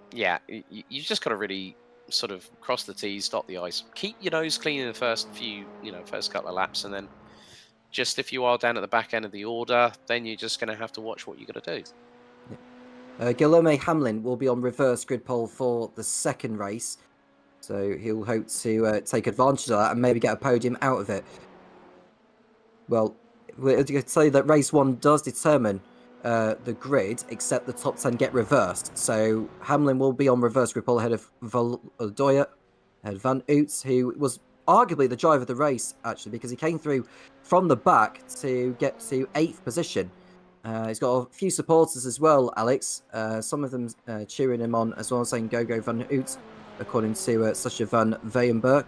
just got to really sort of cross the T's, dot the I's, keep your nose clean in the first couple of laps, and then just if you are down at the back end of the order, then you're just going to have to watch what you're going to do. Guilherme Hamlin will be on reverse grid pole for the second race, so he'll hope to take advantage of that and maybe get a podium out of it. Well, we're going to say that race 1 does determine the grid, except the top 10 get reversed. So Hamlin will be on reverse grid pole ahead of Voldoya, ahead of Van Oots, who was arguably the driver of the race, actually, because he came through from the back to get to 8th position. He's got a few supporters as well, Alex. Some of them cheering him on as well, saying "Go Van Oots," according to Sasha van Weyenberg.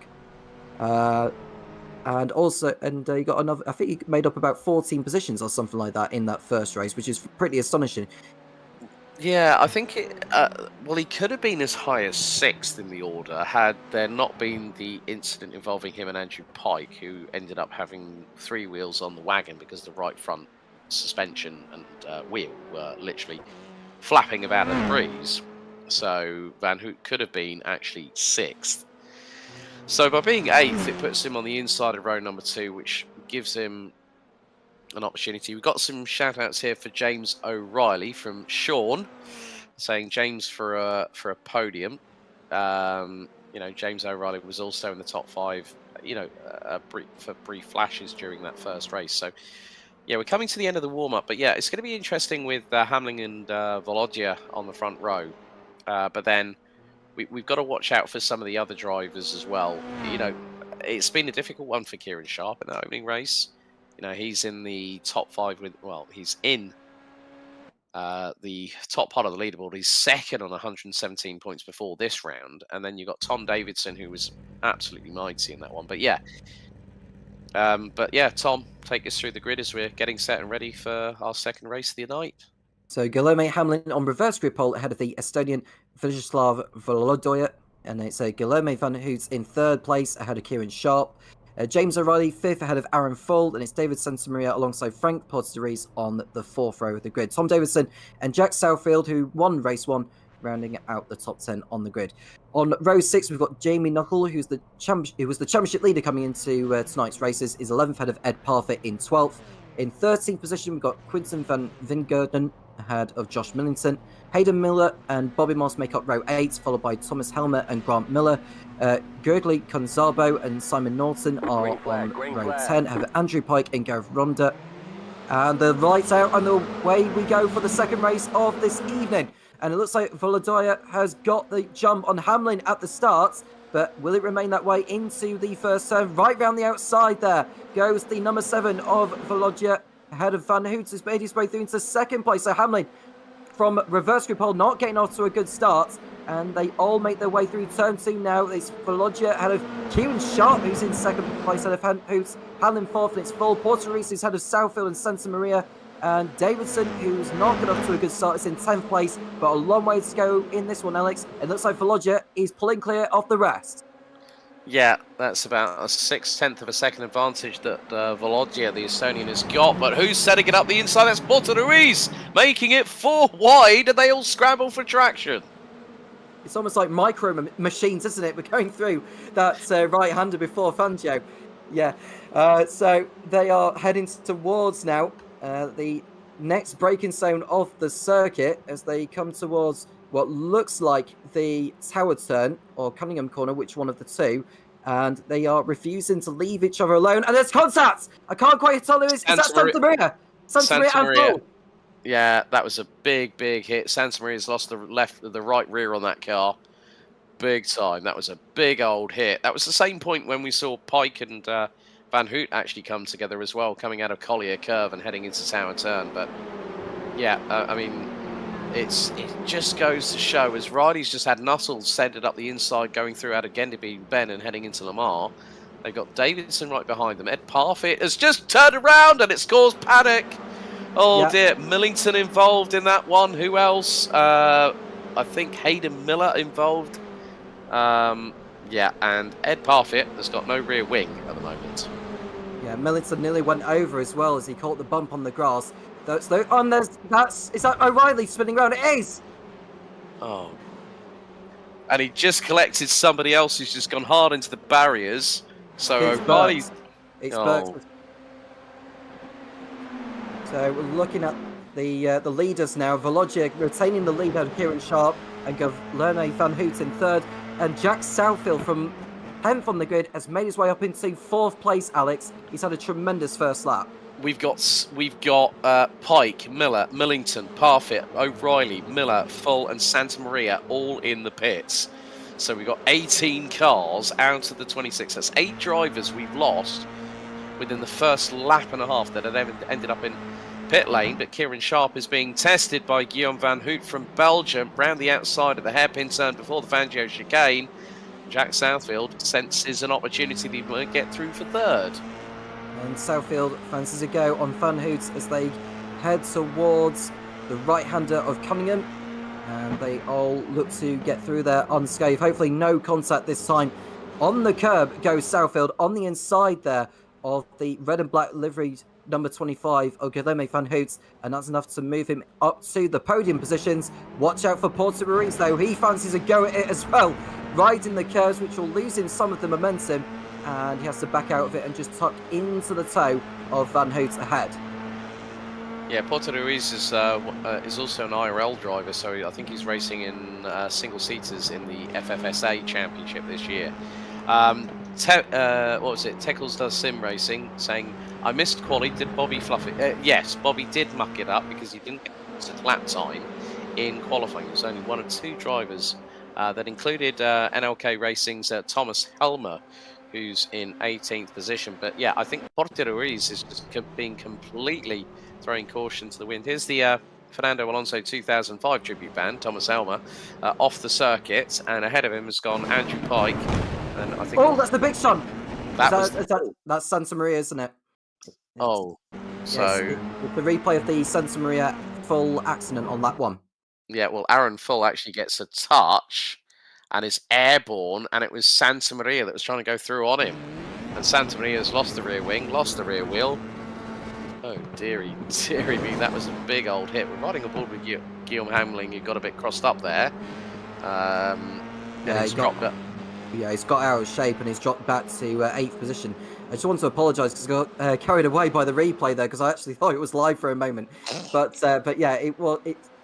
And he got another, I think he made up about 14 positions or something like that in that first race, which is pretty astonishing. Yeah, I think he could have been as high as 6th in the order had there not been the incident involving him and Andrew Pike, who ended up having 3 wheels on the wagon because the right front suspension and wheel were literally flapping about in the breeze. So Van Hoot could have been actually 6th. So by being 8th, it puts him on the inside of row number 2, which gives him an opportunity. We've got some shout-outs here for James O'Reilly from Sean, saying James for a podium. James O'Reilly was also in the top 5, for brief flashes during that first race. So, yeah, we're coming to the end of the warm-up. But, yeah, it's going to be interesting with Hamlin and Volodya on the front row. But then we've got to watch out for some of the other drivers as well. It's been a difficult one for Kieran Sharp in that opening race. He's in the top 5 he's in the top part of the leaderboard. He's second on 117 points before this round. And then you've got Tom Davidson, who was absolutely mighty in that one. But yeah, But yeah, Tom, take us through the grid as we're getting set and ready for our second race of the night. So Guillaume Hamlin on reverse grid pole ahead of the Estonian Vyacheslav Volodoya, and it's Guillaume van Hoot in third place ahead of Kieran Sharp. James O'Reilly fifth ahead of Aaron Full, and it's David Santamaria alongside Frank Porteriz on the fourth row of the grid. Tom Davidson and Jack Southfield, who won race 1, rounding out the top 10 on the grid. On row 6, we've got Jamie Knuckle, who was the championship leader coming into tonight's races, is 11th ahead of Ed Parfitt in 12th. In 13th position, we've got Quinton van Vingerden ahead of Josh Millington. Hayden Miller and Bobby Moss make up row 8, followed by Thomas Helmer and Grant Miller. Gurgley Conzabo and Simon Norton are on row 10, have Andrew Pike and Gareth Ronda. And the lights out, and away we go for the second race of this evening. And it looks like Volodoya has got the jump on Hamlin at the start, but will it remain that way into the first turn? Right round the outside there goes the number 7 of Volodoya ahead of Van Hoot, has made his way through into second place. So Hamlin from reverse grid pole not getting off to a good start, and they all make their way through turn 2 now. It's Volodoya ahead of Kieran Sharp, who's in second place ahead of Van Hoot. Hamlin fourth, and it's Full. Porteriz who's ahead of Southfield and Santa Maria. And Davidson, who's not got off to a good start, is in 10th place, but a long way to go in this one, Alex. It looks like Volodoya is pulling clear of the rest. Yeah, that's about a 6/10 of a second advantage that Volodoya, the Estonian, has got. But who's setting it up the inside? That's Porteriz, making it 4 wide, and they all scramble for traction. It's almost like micro machines, isn't it? We're going through that right-hander before Fangio. Yeah, so they are heading towards now the next braking zone of the circuit as they come towards what looks like the Tower Turn or Cunningham Corner, which one of the two, and they are refusing to leave each other alone. And there's contact! I can't quite tell who it is. Is that Santa Maria? Santa Maria and Full. Yeah, that was a big hit. Santa Maria's lost the right rear on that car. Big time. That was a big old hit. That was the same point when we saw Pike and Van Hoot actually come together as well, coming out of Collier Curve and heading into Tower Turn. But yeah, I mean, it just goes to show, as Riley's just had Nuttall centered up the inside, going through out of Genderby Ben and heading into Lamar. They've got Davidson right behind them. Ed Parfitt has just turned around and it's caused panic. Oh dear, Millington involved in that one. Who else? I think Hayden Miller involved. Yeah, and Ed Parfitt has got no rear wing at the moment. Yeah, Millington nearly went over as well as he caught the bump on the grass. Is that O'Reilly spinning around? It is! Oh. And he just collected somebody else who's just gone hard into the barriers. So O'Reilly... It's Burks. So we're looking at the leaders now. Volodoya retaining the lead out of Kieran Sharp and Guillaume van Hoot in third. And Jack Southfield from 10th on the grid has made his way up into 4th place, Alex. He's had a tremendous first lap. We've got Pike, Miller, Millington, Parfitt, O'Reilly, Miller, Full and Santa Maria all in the pits. So we've got 18 cars out of the 26. That's 8 drivers we've lost within the first lap and a half that had ended up in pit lane. But Kieran Sharp is being tested by Guillaume van Hoot from Belgium round the outside of the hairpin turn before the Fangio chicane. Jack Southfield senses an opportunity that he might get through for third. And Southfield fancies a go on Van Hoot as they head towards the right-hander of Cunningham. And they all look to get through there unscathed. Hopefully no contact this time. On the curb goes Southfield on the inside there of the red and black liveried number 25 of Guillaume van Hoot, and that's enough to move him up to the podium positions. Watch out for Porteriz though, he fancies a go at it as well, riding the curves, which will lose him some of the momentum, and he has to back out of it and just tuck into the toe of Van Hoot ahead. Yeah, Porteriz is also an IRL driver, so I think he's racing in single-seaters in the FFSA Championship this year. What was it? Teckles does sim racing, saying, I missed quali. Did Bobby fluff it? Yes, Bobby did muck it up because he didn't get lap time in qualifying. There was only 1 or 2 drivers that included NLK Racing's Thomas Helmer, who's in 18th position. But yeah, I think Porteriz is just being completely throwing caution to the wind. Here's the Fernando Alonso 2005 tribute band, Thomas Helmer, off the circuit, and ahead of him has gone Andrew Pike. And I think that's the big son. That's Santa Maria, isn't it? Oh, so Yes, it's the replay of the Santa Maria full accident on that one. yeah, well, Aaron Full actually gets a touch and is airborne, and it was Santa Maria that was trying to go through on him. And Santa Maria's lost the rear wing, lost the rear wheel. Oh, dearie me, that was a big old hit. We're riding aboard with Guillaume Hamling, who got a bit crossed up there. He's got out of shape and he's dropped back to 8th position. I just want to apologise because I got carried away by the replay there, because I actually thought it was live for a moment. But yeah,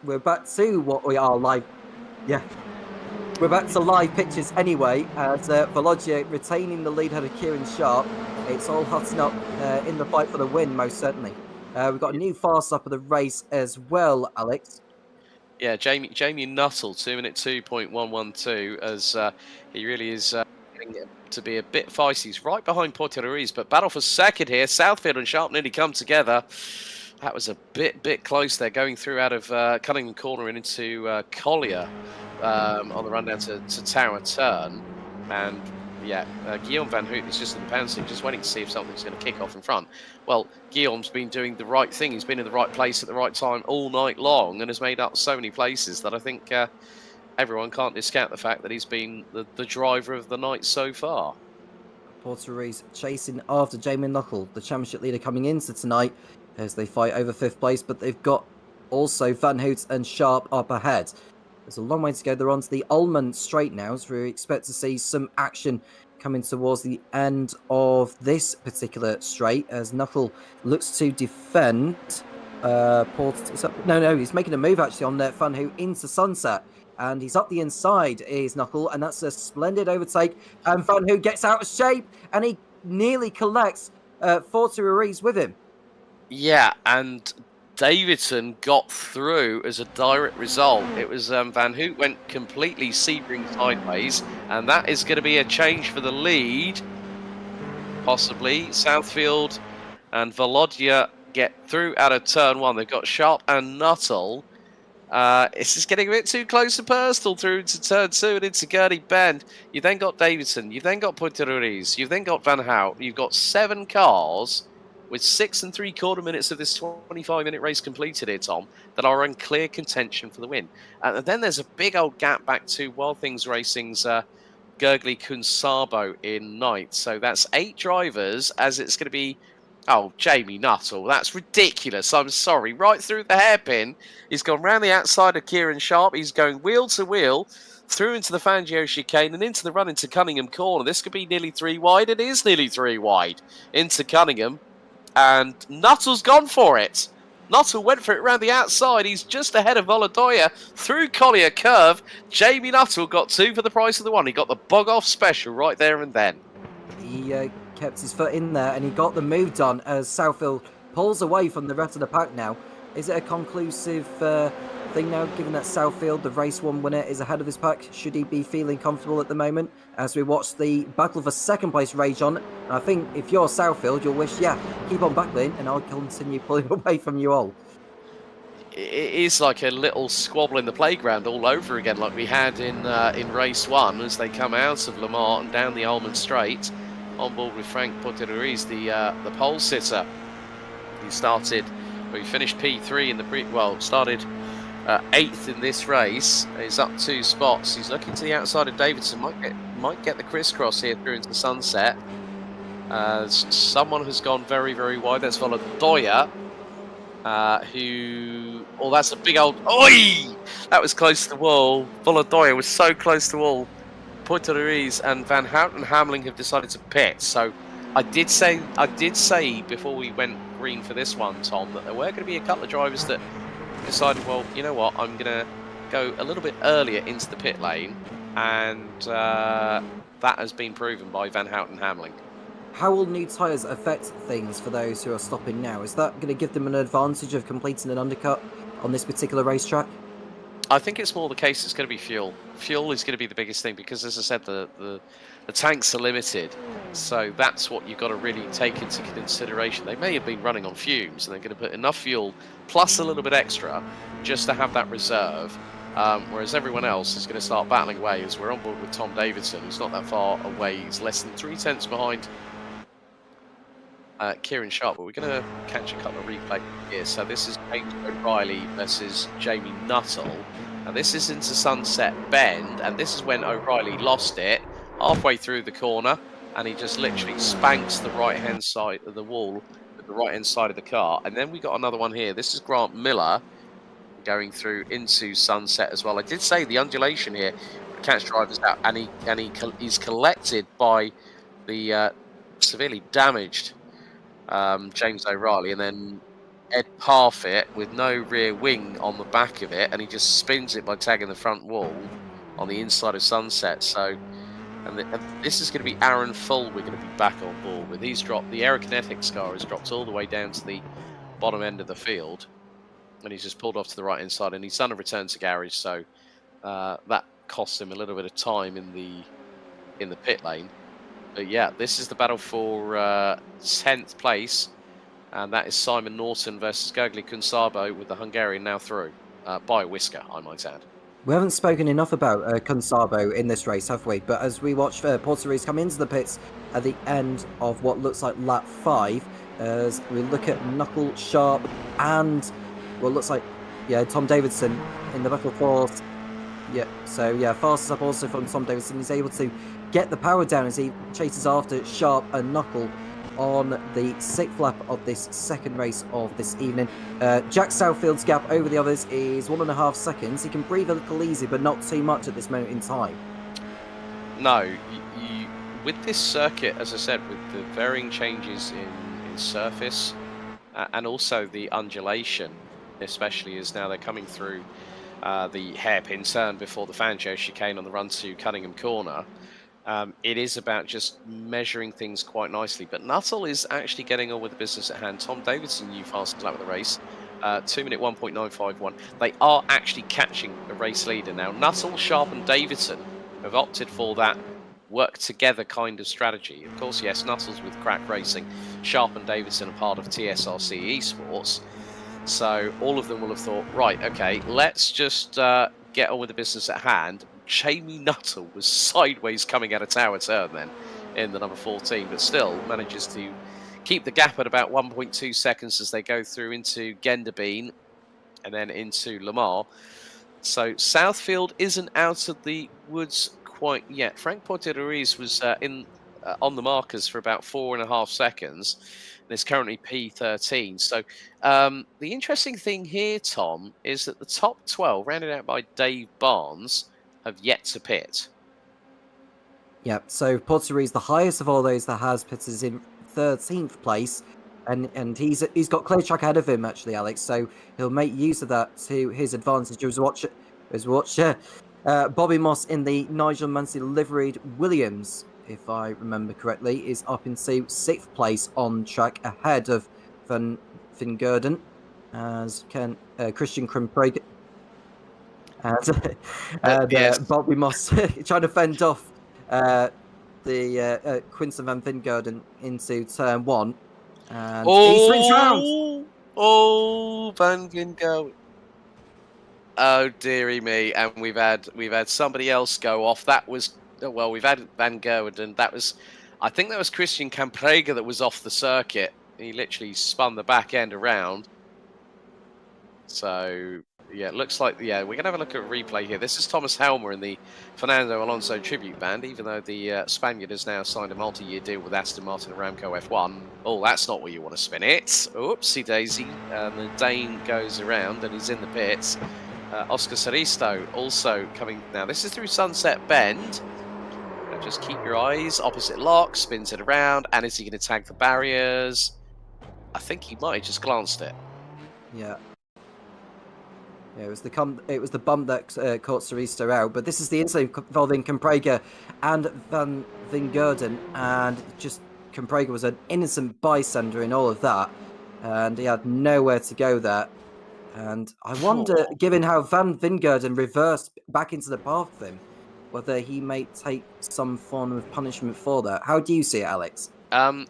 we're back to what we are live. Yeah. We're back to live pictures anyway, as Volodya retaining the lead ahead of Kieran Sharp. It's all hotting up in the fight for the win, most certainly. We've got a new fast up of the race as well, Alex. Yeah, Jamie Nuttall, 2 minute 2.112, as he really is getting to be a bit feisty. He's right behind Porto Ruiz, but battle for second here. Southfield and Sharp nearly come together. That was a bit close there, going through out of Cunningham Corner and into Collier on the run down to Tower Turn. And yeah, Guillaume Van Hoot is just in the pouncing, just waiting to see if something's going to kick off in front. Well, Guillaume's been doing the right thing. He's been in the right place at the right time all night long and has made up so many places that I think everyone can't discount the fact that he's been the driver of the night so far. Porto Ruiz chasing after Jamie Knuckle, the championship leader, coming into tonight as they fight over 5th place, but they've got also Van Hoot and Sharp up ahead. There's a long way to go. They're on to the Ullman Straight now, so we expect to see some action coming towards the end of this particular straight as Knuckle looks to defend. He's making a move actually on Van Hoot into Sunset, and he's up the inside is Knuckle, and that's a splendid overtake, and Van Hoot gets out of shape and he nearly collects Porto Ruiz with him. Yeah, and Davidson got through as a direct result. It was Van Hoot went completely Sebring sideways, and that is going to be a change for the lead. Possibly Southfield and Volodya get through out of turn 1. They've got Sharp and Nuttall. It's just getting a bit too close to personal through to turn 2 and into Gurney Bend. You've then got Davidson, you've then got Porto Ruiz, you've then got Van Hout. You've got 7 cars with 6 3/4 minutes of this 25-minute race completed here, Tom, that are in clear contention for the win. And then there's a big old gap back to Wild Things Racing's Gurgley Kunsabo in ninth. So that's 8 drivers, as it's going to be, oh, Jamie Nuttall. That's ridiculous. I'm sorry. Right through the hairpin. He's gone round the outside of Kieran Sharp. He's going wheel to wheel, through into the Fangio chicane and into the run into Cunningham Corner. This could be nearly 3 wide. It is nearly 3 wide into Cunningham. And Nuttall's gone for it. Nuttall went for it around the outside. He's just ahead of Voladoya through Collier Curve. Jamie Nuttall got 2 for the price of the 1. He got the bog-off special right there and then. He kept his foot in there and he got the move done as Southfield pulls away from the rest of the pack now. Is it a conclusive thing now, given that Southfield, the race 1 winner, is ahead of his pack? Should he be feeling comfortable at the moment as we watch the battle for second place rage on? And I think if you're Southfield, you'll wish, yeah, keep on battling and I'll continue pulling away from you all. It is like a little squabble in the playground all over again, like we had in race 1 as they come out of Le Mans and down the Ullman Straight on board with Frank Porto Ruiz, the pole sitter. He finished P3 in the started 8th in this race. He's up 2 spots. He's looking to the outside of Davidson. Might get the crisscross here through into Sunset. Someone has gone very, very wide. That's Voladoya. Oh, that's a big old... Oi! That was close to the wall. Voladoya was so close to the wall. Porto Ruiz and Van Houten Hamling have decided to pit. So I did say before we went green for this one, Tom, that there were going to be a couple of drivers that decided, well, you know what, I'm going to go a little bit earlier into the pit lane, and that has been proven by Van Houten Hamling. How will new tyres affect things for those who are stopping now? Is that going to give them an advantage of completing an undercut on this particular racetrack? I think it's more the case it's going to be fuel. Fuel is going to be the biggest thing because, as I said, the tanks are limited. So that's what you've got to really take into consideration. They may have been running on fumes and they're going to put enough fuel plus a little bit extra just to have that reserve. Whereas everyone else is going to start battling away as we're on board with Tom Davidson, who's not that far away. He's less than 3 tenths behind Kieran Sharp, but we're going to catch a couple of replays here. So this is James O'Reilly versus Jamie Nuttall. And this is into Sunset Bend, and this is when O'Reilly lost it halfway through the corner, and he just literally spanks the right-hand side of the wall with the right-hand side of the car. And then we got another one here. This is Grant Miller going through into Sunset as well. I did say the undulation here catch drivers out, and he's collected by the severely damaged James O'Reilly, and then Ed Parfit with no rear wing on the back of it, and he just spins it by tagging the front wall on the inside of Sunset. So, and this is going to be Aaron Full we're going to be back on board with. He's dropped, the aerokinetics car has dropped all the way down to the bottom end of the field, and he's just pulled off to the right hand side, and he's done a return to garage, so that cost him a little bit of time in the pit lane. But yeah, this is the battle for 10th place, and that is Simon Norton versus Gurgly Kunsabo, with the Hungarian now through by a whisker, I might add. We haven't spoken enough about Kunsabo in this race, have we? But as we watch Porteries come into the pits at the end of what looks like lap 5, as we look at Knuckle, Sharp, and what looks like, Tom Davidson in the battle for... fastest up also from Tom Davidson. He's able to get the power down as he chases after Sharp and Knuckle on the 6th lap of this second race of this evening. Jack Southfield's gap over the others is 1.5 seconds. He can breathe a little easy, but not too much at this moment in time. No, with this circuit, as I said, with the varying changes in surface and also the undulation, especially as now they're coming through the hairpin turn before the Fangio chicane on the run to Cunningham Corner. It is about just measuring things quite nicely. But Nuttall is actually getting on with the business at hand. Tom Davidson, new fastest lap of the race, 2-minute 1.951. They are actually catching the race leader now. Nuttall, Sharp and Davidson have opted for that work together kind of strategy. Of course, yes, Nuttall's with Crack Racing. Sharp and Davidson are part of TSRC Esports. So all of them will have thought, right, okay, let's just get on with the business at hand. Jamie Nuttall was sideways coming out of Tower Turn then in the number 14, but still manages to keep the gap at about 1.2 seconds as they go through into Genderbean and then into Lamar. So Southfield isn't out of the woods quite yet. Frank Porter-Ruiz was on the markers for about 4.5 seconds. And is currently P13. So the interesting thing here, Tom, is that the top 12, rounded out by Dave Barnes, have yet to pit. Yeah, so Porteries, the highest of all those that has pitted, is in 13th place, and he's got clear track ahead of him actually, Alex. So he'll make use of that to his advantage. Bobby Moss in the Nigel Mansell liveried Williams, if I remember correctly, is up into 6th place on track ahead of Van Vingurden, as can Christian Krimprager. And yes. Bobby Moss trying to fend off the Quinton Van Vingurden into turn 1. And he swings round. Oh, Van Vingurden. Oh dearie me! And we've had somebody else go off. That was, well, we've had Van Gerwen. That was, I think that was Christian Camprega that was off the circuit. He literally spun the back end around. So yeah, it looks like, yeah, we're gonna have a look at a replay here. This is Thomas Helmer in the Fernando Alonso tribute band, even though the Spaniard has now signed a multi-year deal with Aston Martin and Aramco F1. Oh, that's not where you want to spin it. Oopsie daisy. And the Dane goes around and he's in the pits. Oscar Saristo also coming now. This is through Sunset Bend. Just keep your eyes. Opposite lock, spins it around, and is he going to tag the barriers? I think he might have just glanced it. Yeah. It was the bump that caught Saristo out, but this is the incident involving Camprega and Van Vingurden, and just Camprega was an innocent bystander in all of that, and he had nowhere to go there. And I wonder, given how Van Vingurden reversed back into the path of him, whether he may take some form of punishment for that. How do you see it, Alex?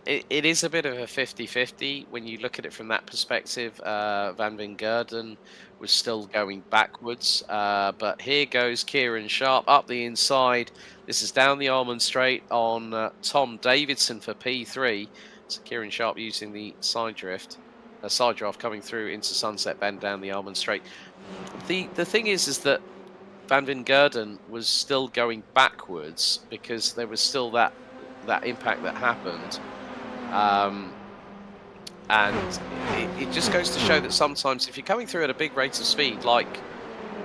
It is a bit of a 50-50 when you look at it from that perspective. Van Vingurden was still going backwards, but here goes Kieran Sharp up the inside. This is down the Almond Straight on Tom Davidson for P3. So Kieran Sharp using the side draft coming through into Sunset Bend down the Almond Straight. The thing is that Van Vingerden was still going backwards because there was still that impact that happened. And it just goes to show that sometimes if you're coming through at a big rate of speed like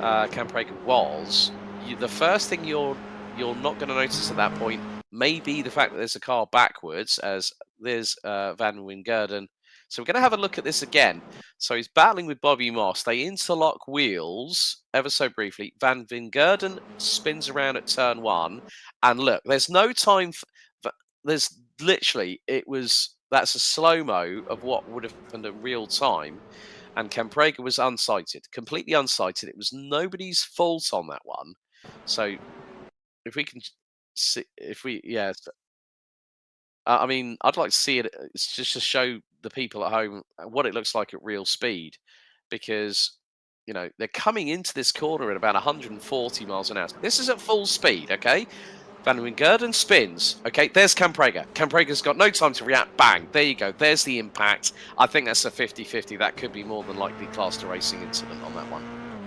Camprager was, the first thing you're not going to notice at that point may be the fact that there's a car backwards, as there's Van Wingerden. So we're going to have a look at this again. So he's battling with Bobby Moss. They interlock wheels ever so briefly. Van Wingerden spins around at turn 1. And look, there's no time. There's literally, that's a slow-mo of what would have happened in real time. And Camprager was unsighted, completely unsighted. It was nobody's fault on that one. So if we can see, I mean, I'd like to see it. It's just to show the people at home what it looks like at real speed, because they're coming into this corner at about 140 miles an hour. This is at full speed, okay? Van Wingerden spins. Okay, there's Camprager. Camprager's got no time to react. Bang, there you go. There's the impact. I think that's a 50-50. That could be more than likely Class 2 racing incident on that one.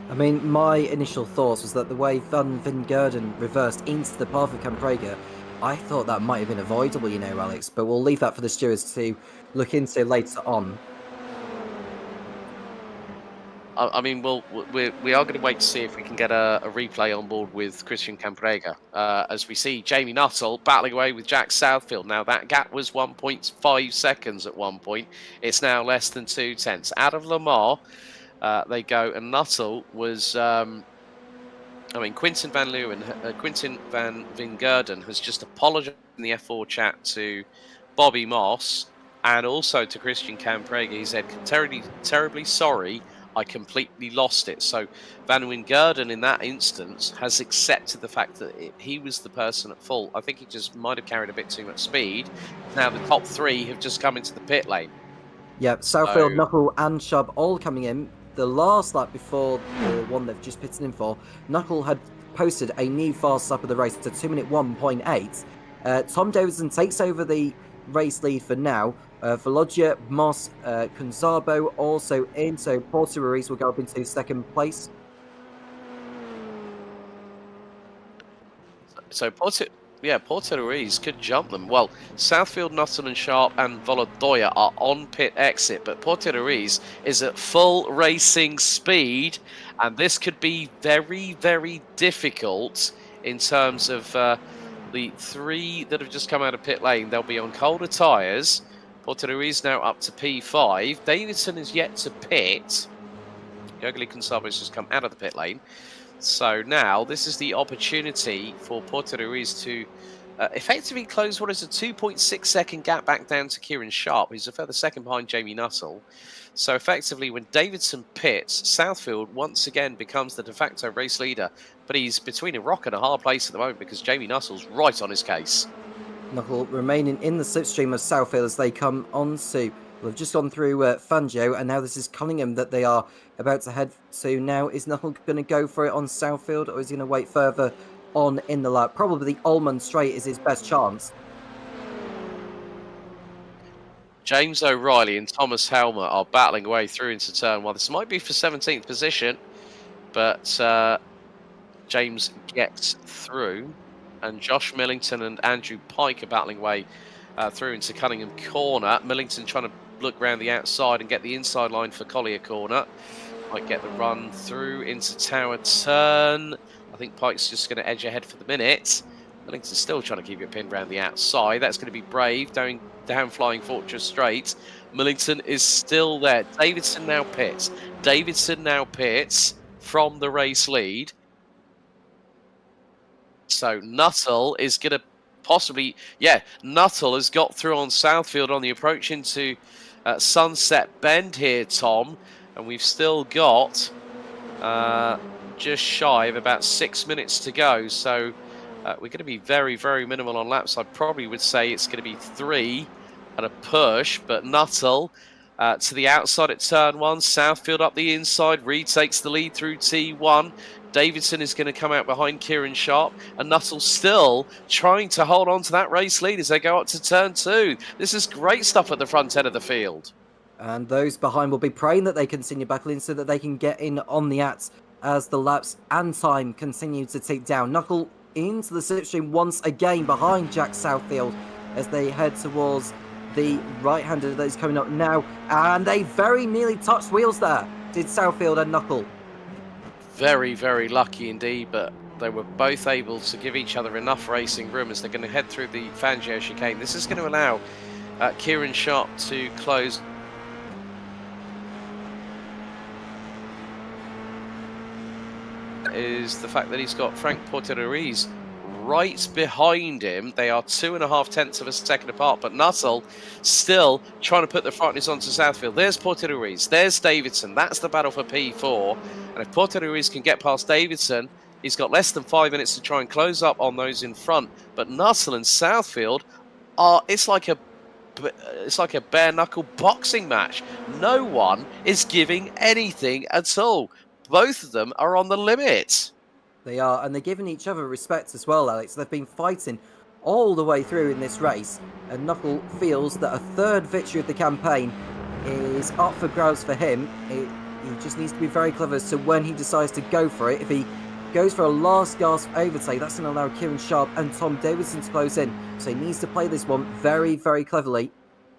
I mean, my initial thoughts was that the way Van Vingerden reversed into the path of Camprager, I thought that might have been avoidable, Alex, but we'll leave that for the stewards to look into later on. I mean, we are going to wait to see if we can get a replay on board with Christian Camprager. As we see Jamie Nuttall battling away with Jack Southfield. Now, that gap was 1.5 seconds at one point. It's now less than 2 tenths. Out of Lamar, they go, and Nuttall was... Quinton Van Vingerden has just apologised in the F4 chat to Bobby Moss and also to Christian Camprager. He said, terribly sorry, I completely lost it. So Van Wingerden in that instance has accepted the fact that he was the person at fault. I think he just might have carried a bit too much speed. Now the top 3 have just come into the pit lane. Yeah, Southfield, Knuckle and Chubb all coming in. The last lap before the one they've just pitted in for, Knuckle had posted a new fast lap of the race to 2 minute 1.8. Tom Davidson takes over the race lead for now. Velogia, Moss, Conzabo also in, so Porter Ruiz will go up into second place. So Porter Ruiz could jump them. Well, Southfield, Nuttall and Sharp and Volodoya are on pit exit, but Porter Ruiz is at full racing speed, and this could be very, very difficult in terms of the 3 that have just come out of pit lane. They'll be on colder tyres. Porter Ruiz now up to P5. Davidson is yet to pit. Gogoli Consalvo has just come out of the pit lane. So now this is the opportunity for Porter Ruiz to effectively close what is a 2.6 second gap back down to Kieran Sharp, who's a further second behind Jamie Nuttall. So effectively, when Davidson pits, Southfield once again becomes the de facto race leader, but he's between a rock and a hard place at the moment because Jamie Nuttall's right on his case. Knuckle remaining in the slipstream of Southfield as they come on to... Well, they've just gone through Fangio, and now this is Cunningham that they are about to head to. Now, is Knuckle going to go for it on Southfield, or is he going to wait further on in the lap? Probably the Almond Straight is his best chance. James O'Reilly and Thomas Helmer are battling away through into turn 1. This might be for 17th position, but James gets through. And Josh Millington and Andrew Pike are battling away through into Cunningham Corner. Millington trying to look around the outside and get the inside line for Collier Corner. Might get the run through into Tower Turn. I think Pike's just going to edge ahead for the minute. Millington's still trying to keep it pinned around the outside. That's going to be Brave down Flying Fortress Straight. Millington is still there. Davidson now pits. From the race lead. So Nuttall is going to possibly... Yeah, Nuttall has got through on Southfield on the approach into Sunset Bend here, Tom. And we've still got just shy of about 6 minutes to go. So we're going to be very, very minimal on laps. I probably would say it's going to be 3 and a push. But Nuttall to the outside at turn 1. Southfield up the inside. Reed takes the lead through T1. Davidson is going to come out behind Kieran Sharp, and Nuttall still trying to hold on to that race lead as they go up to turn 2. This is great stuff at the front end of the field. And those behind will be praying that they continue battling so that they can get in on the ats as the laps and time continue to tick down. Knuckle into the slipstream once again behind Jack Southfield as they head towards the right-hander that is coming up now. And they very nearly touched wheels there, did Southfield and Knuckle. Very, very lucky indeed, but they were both able to give each other enough racing room as they're going to head through the Fangio chicane. This is going to allow Kieran Sharp to close. Is the fact that he's got Frank Porter-Ruiz right behind him. They are 2.5 tenths of a second apart, but Nuttall still trying to put the frontness onto Southfield. There's Porter-Ruiz, there's Davidson. That's the battle for P4. And if Porter-Ruiz can get past Davidson, he's got less than 5 minutes to try and close up on those in front. But Nuttall and Southfield are, it's like a bare knuckle boxing match. No one is giving anything at all. Both of them are on the limit. They are, and they're giving each other respect as well, Alex. They've been fighting all the way through in this race, and Knuckle feels that a third victory of the campaign is up for grabs for him. He just needs to be very clever as to when he decides to go for it. If he goes for a last gasp overtake, that's going to allow Kieran Sharp and Tom Davidson to close in. So he needs to play this one very, very cleverly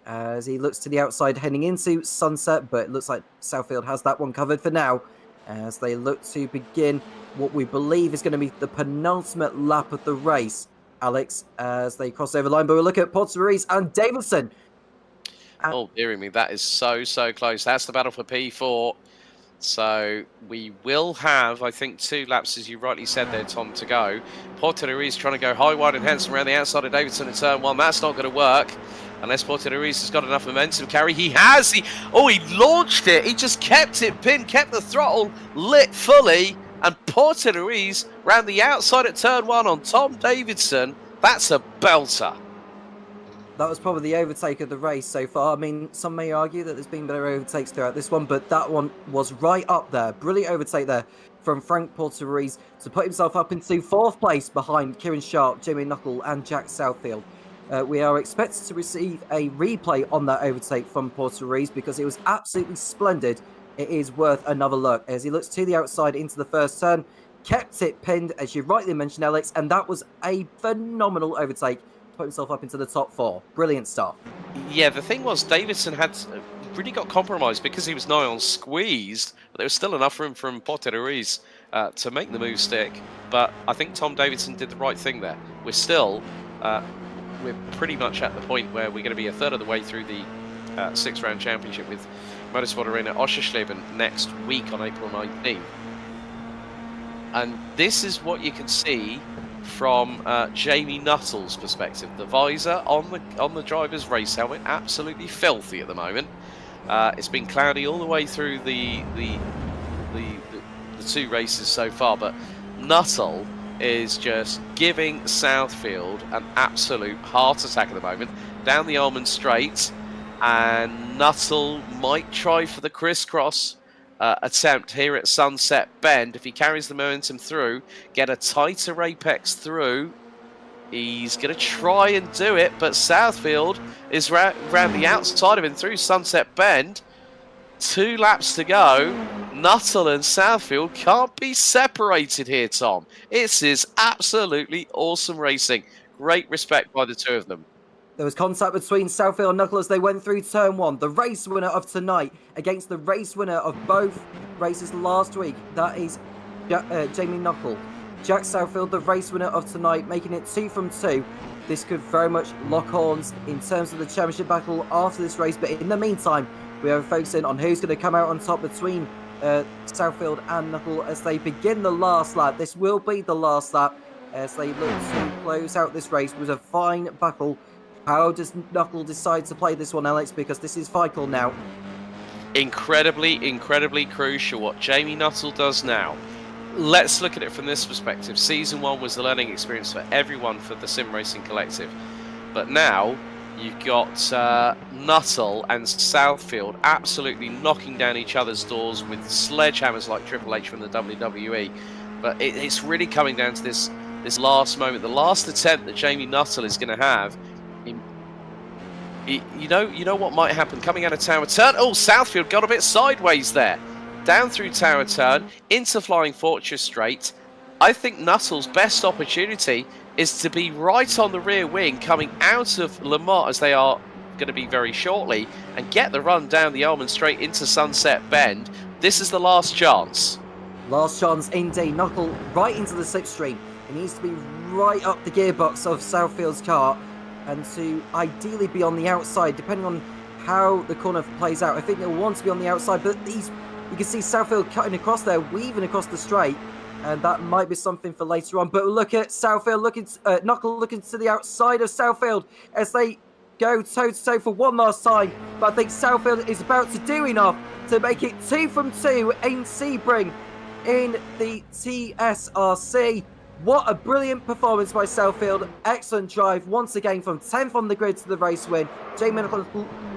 as he looks to the outside heading into Sunset, but it looks like Southfield has that one covered for now as they look to begin what we believe is going to be the penultimate lap of the race, Alex, as they cross over the line. But we'll look at Porter-Ruiz and Davidson. Oh, dearie me, that is so, so close. That's the battle for P4. So we will have, I think, 2 laps, as you rightly said there, Tom, to go. Porter-Ruiz trying to go high, wide and handsome around the outside of Davidson in turn 1. That's not going to work unless Porter-Ruiz has got enough momentum carry. He has. He launched it. He just kept it pinned, kept the throttle lit fully. And Porter-Ruiz round the outside at turn 1 on Tom Davidson. That's a belter. That was probably the overtake of the race so far. I mean, some may argue that there's been better overtakes throughout this one, but that one was right up there. Brilliant overtake there from Frank Porter-Ruiz to put himself up into 4th place behind Kieran Sharp, Jimmy Knuckle and Jack Southfield. We are expected to receive a replay on that overtake from Porter-Ruiz because it was absolutely splendid. It is worth another look as he looks to the outside into the first turn, kept it pinned, as you rightly mentioned, Alex, and that was a phenomenal overtake. Put himself up into the top 4. Brilliant stuff. Yeah, the thing was, Davidson had really got compromised because he was nigh on squeezed, but there was still enough room from Porter-Ruiz to make the move stick. But I think Tom Davidson did the right thing there. We're still, we're pretty much at the point where we're going to be a third of the way through the 6-round championship with Motorsport Arena Oschersleben next week on April 19th. And this is what you can see from Jamie Nuttall's perspective. The visor on the driver's race helmet, absolutely filthy at the moment. It's been cloudy all the way through the 2 races so far, but Nuttall is just giving Southfield an absolute heart attack at the moment down the Almond Straight, and Nuttall might try for the crisscross attempt here at Sunset Bend. If he carries the momentum through, get a tighter apex through, he's going to try and do it, but Southfield is round the outside of him through Sunset Bend. 2 laps to go. Nuttall and Southfield can't be separated here, Tom. This is absolutely awesome racing. Great respect by the 2 of them. There was contact between Southfield and Knuckle as they went through turn 1. The race winner of tonight against the race winner of both races last week. That is Jamie Knuckle. Jack Southfield, the race winner of tonight, making it 2 from 2. This could very much lock horns in terms of the championship battle after this race. But in the meantime, we are focusing on who's going to come out on top between Southfield and Knuckle as they begin the last lap. This will be the last lap as they look to close out this race with a fine battle. How does Knuckle decide to play this one, Alex? Because this is vital now. Incredibly, incredibly crucial what Jamie Nuttall does now. Let's look at it from this perspective. Season 1 was the learning experience for everyone for the Sim Racing Collective. But now, You've got Nuttall and Southfield absolutely knocking down each other's doors with sledgehammers like Triple H from the WWE. But it's really coming down to this last moment, the last attempt that Jamie Nuttall is going to have. You know what might happen coming out of Tower Turn. Oh, Southfield got a bit sideways there. Down through Tower Turn, into Flying Fortress Straight. I think Nuttall's best opportunity is to be right on the rear wing coming out of Le Mans, as they are going to be very shortly, and get the run down the Almond Straight into Sunset Bend. This is the last chance. Last chance indeed. Nuttall right into the slipstream. It needs to be right up the gearbox of Southfield's car and to ideally be on the outside, depending on how the corner plays out. I think they'll want to be on the outside, but you can see Southfield cutting across there, weaving across the straight, and that might be something for later on. But look at Southfield Nuttall looking to the outside of Southfield as they go toe-to-toe for one last time. But I think Southfield is about to do enough to make it 2 from 2 in Sebring in the TSRC. What a brilliant performance by Southfield. Excellent drive once again from 10th on the grid to the race win. Jamie Nuttall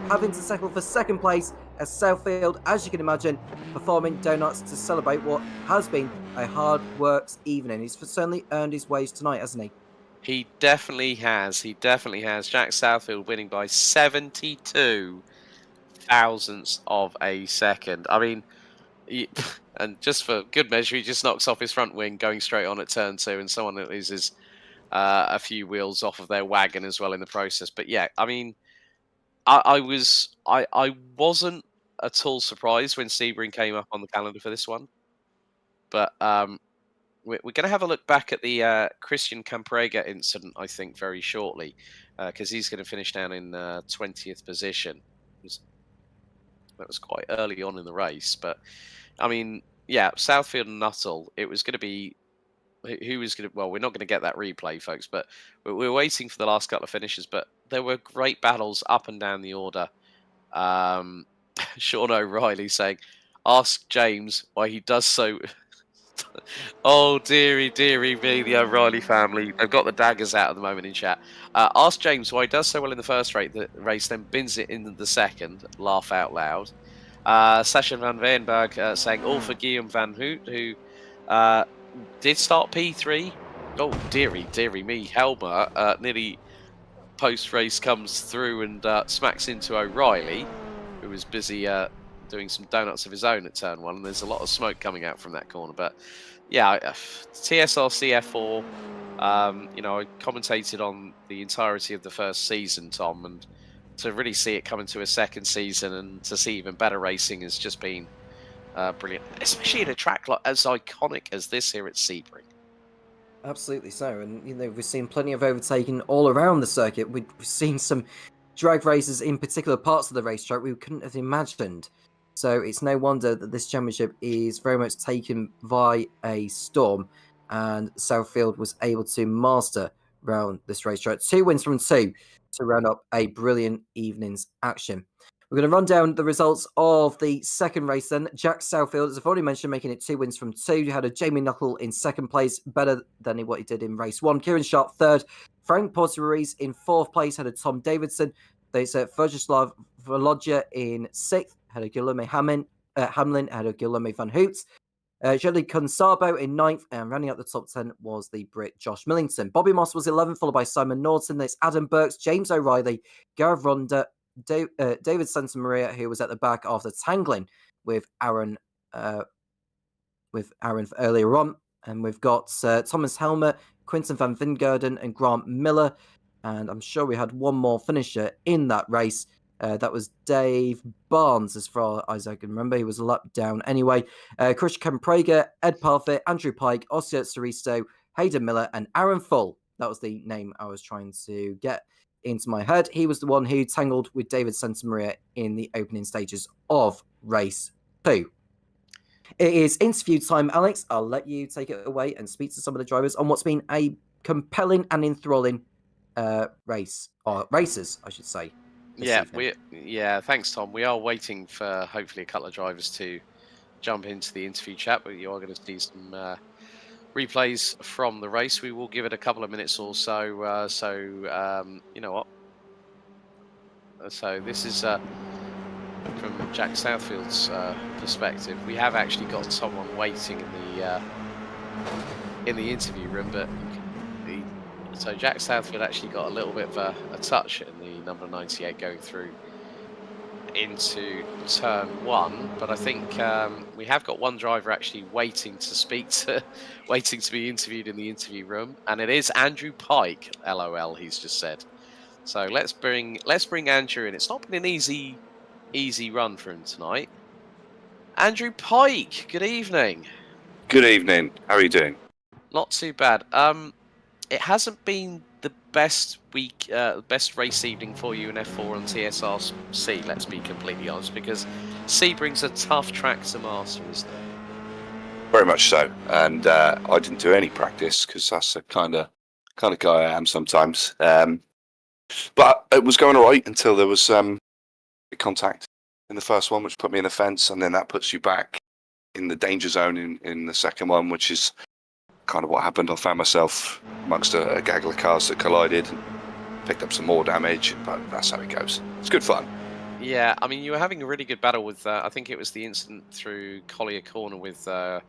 having to settle for second place as Southfield, as you can imagine, performing donuts to celebrate what has been a hard works evening. He's certainly earned his wage tonight, hasn't he? He definitely has. He definitely has. Jack Southfield winning by 72 thousandths of a second. I mean, and just for good measure, he just knocks off his front wing going straight on at turn 2, and someone that loses a few wheels off of their wagon as well in the process. But yeah, I mean, I wasn't at all surprised when Sebring came up on the calendar for this one. But we're going to have a look back at the Christian Camprega incident, I think, very shortly, because he's going to finish down in 20th position. That was quite early on in the race. But, I mean, yeah, Southfield and Nuttall, it was going to be... Who was going to... Well, we're not going to get that replay, folks, but we're waiting for the last couple of finishes. But there were great battles up and down the order. Sean O'Reilly saying, ask James why he does so... Oh, dearie me, the O'Reilly family. They've got the daggers out at the moment in chat. Ask James why he does so well in the first race, then bins it in the second. Laugh out loud. Sasha van Weenberg saying, all for Guillaume Van Hoot, who did start P3. Oh, dearie me. Helmer nearly post-race comes through and smacks into O'Reilly, who was busy doing some donuts of his own at turn 1, and there's a lot of smoke coming out from that corner. But yeah, TSRC F4, I commentated on the entirety of the first season, Tom, and to really see it come into a second season and to see even better racing has just been brilliant, especially at a track like as iconic as this here at Sebring. Absolutely so, and we've seen plenty of overtaking all around the circuit. We've seen some drag races in particular parts of the racetrack we couldn't have imagined. So it's no wonder that this championship is very much taken by a storm, and Southfield was able to master around this racetrack. 2 wins from 2 to round up a brilliant evening's action. We're going to run down the results of the second race then. Jack Southfield, as I've already mentioned, making it 2 wins from 2. You had a Jamie Nuttall in second place, better than what he did in race 1. Kieran Sharp third. Frank Porter-Ruiz in fourth place, had a Tom Davidson. There's Vyacheslav Volodya in sixth, had a Guilherme Hamlin, had a Guilherme Van Hoot. Jelly Consabo in ninth, and rounding out the top 10 was the Brit Josh Millington. Bobby Moss was 11th, followed by Simon Norton. There's Adam Burks, James O'Reilly, Gareth Ronda, David Santamaria, who was at the back after tangling with Aaron earlier on. And we've got Thomas Helmer, Quinton van Vingerden, and Grant Miller. And I'm sure we had one more finisher in that race. That was Dave Barnes, as far as I can remember. He was a lap down anyway. Chris Camprega, Ed Parfit, Andrew Pike, Oscar Saristo, Hayden Miller, and Aaron Full. That was the name I was trying to get into my head. He was the one who tangled with David Santamaria in the opening stages of race 2. It is interview time, Alex. I'll let you take it away and speak to some of the drivers on what's been a compelling and enthralling races, I should say. Yeah, thanks, Tom. We are waiting for hopefully a couple of drivers to jump into the interview chat, but you are going to see some replays from the race. We will give it a couple of minutes or so. You know what? So this is from Jack Southfield's perspective. We have actually got someone waiting in the interview room, but so Jack Southfield actually got a little bit of a touch in the number 98 going through into turn 1, but I think we have got one driver actually waiting to be interviewed in the interview room, and it is Andrew Pike. LOL, he's just said. So let's bring Andrew in. It's not been an easy run for him tonight. Andrew Pike, good evening. Good evening. How are you doing? Not too bad. It hasn't been the best race evening for you in F4 on TSRC, let's be completely honest, because Sebring's a tough track to master, isn't it? Very much so. And I didn't do any practice because that's the kind of guy I am sometimes. But it was going all right until there was contact in the first one, which put me in the fence, and then that puts you back in the danger zone in the second one, which is kind of what happened. I found myself amongst a gaggle of cars that collided and picked up some more damage, but that's how it goes. It's good fun. Yeah, I mean, you were having a really good battle with, I think it was the incident through Collier Corner with, I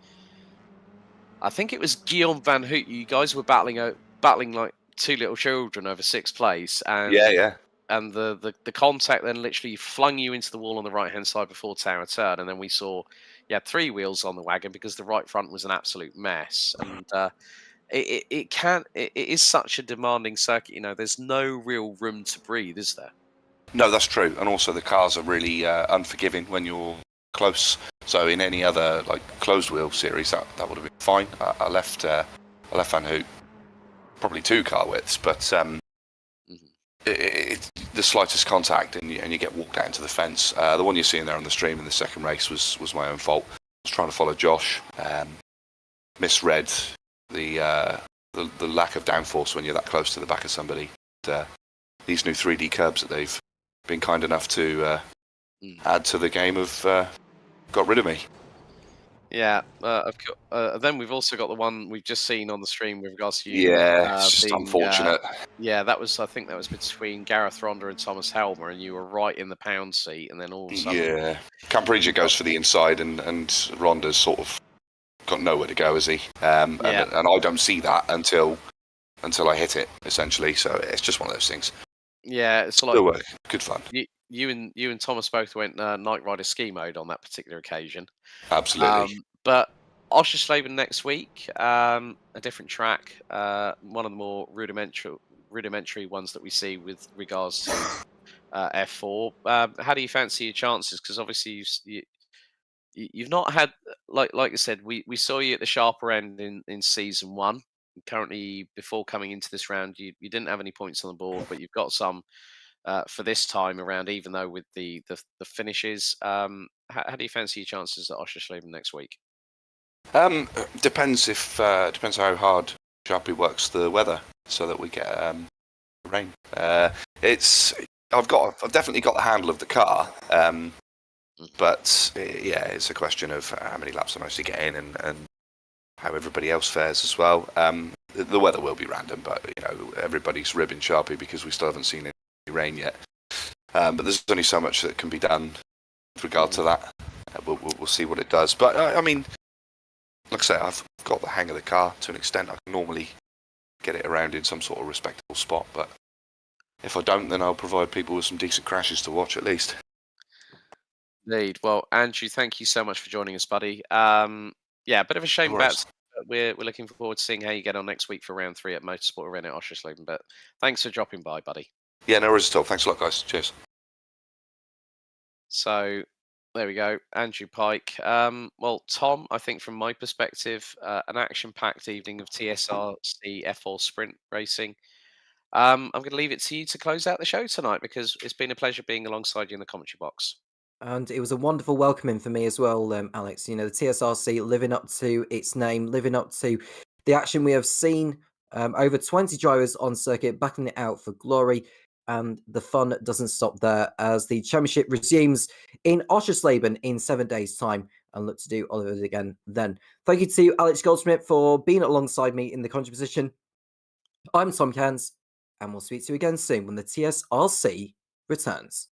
think it was Guillaume Van Hoot. You guys were battling like two little children over 6th place. And Yeah. And the contact then literally flung you into the wall on the right-hand side before tower turn, and then we saw you had 3 wheels on the wagon because the right front was an absolute mess. And it is such a demanding circuit. You know, there's no real room to breathe, is there? No, that's true. And also the cars are really unforgiving when you're close. So in any other like closed wheel series, that would have been fine. I left Van Hoot probably 2 car widths, but the slightest contact and you get walked out into the fence. The one you're seeing there on the stream in the second race was my own fault. I was trying to follow Josh, misread the lack of downforce when you're that close to the back of somebody. These new 3D curbs that they've been kind enough to add to the game have got rid of me. Yeah, then we've also got the one we've just seen on the stream with regards to you. Yeah, it's just unfortunate. Yeah, I think that was between Gareth Ronda and Thomas Helmer, and you were right in the pound seat, and then all of a sudden... Yeah, Cambrigio goes for the inside, and Ronda's sort of got nowhere to go, is he? And I don't see that until I hit it, essentially. So it's just one of those things. Yeah, it's like... Still work. Good fun. You and Thomas both went Knight Rider ski mode on that particular occasion. Absolutely. But Oschersleben next week, a different track, one of the more rudimentary ones that we see with regards to F4. How do you fancy your chances? Because obviously you've not had, like I said, we saw you at the sharper end in season 1. Currently, before coming into this round, you didn't have any points on the board, but you've got some for this time around, even though with the finishes. How do you fancy your chances at Oschersleben next week? Depends how hard Sharpie works the weather so that we get rain. I've definitely got the handle of the car, but it's a question of how many laps I mostly get in and how everybody else fares as well. The weather will be random, but everybody's ribbing Sharpie because we still haven't seen any rain yet. But there's only so much that can be done with regard to that. We'll see what it does. But I mean, like I say, I've got the hang of the car to an extent. I can normally get it around in some sort of respectable spot, but if I don't, then I'll provide people with some decent crashes to watch at least. Indeed. Well, Andrew, thank you so much for joining us, buddy. A bit of a shame about we're looking forward to seeing how you get on next week for round 3 at Motorsport Arena at Oschersleben. But thanks for dropping by, buddy. Yeah, no worries at all. Thanks a lot, guys. Cheers. So there we go, Andrew Pike. Well, Tom, I think from my perspective, an action-packed evening of TSRC F4 sprint racing. I'm going to leave it to you to close out the show tonight because it's been a pleasure being alongside you in the commentary box. And it was a wonderful welcoming for me as well, Alex. The TSRC living up to its name, living up to the action we have seen. Over 20 drivers on circuit, backing it out for glory. And the fun doesn't stop there as the championship resumes in Oschersleben in 7 days' time and look to do all of it again then. Thank you to Alex Goldsmith for being alongside me in the commentary position. I'm Tom Cairns, and we'll speak to you again soon when the TSRC returns.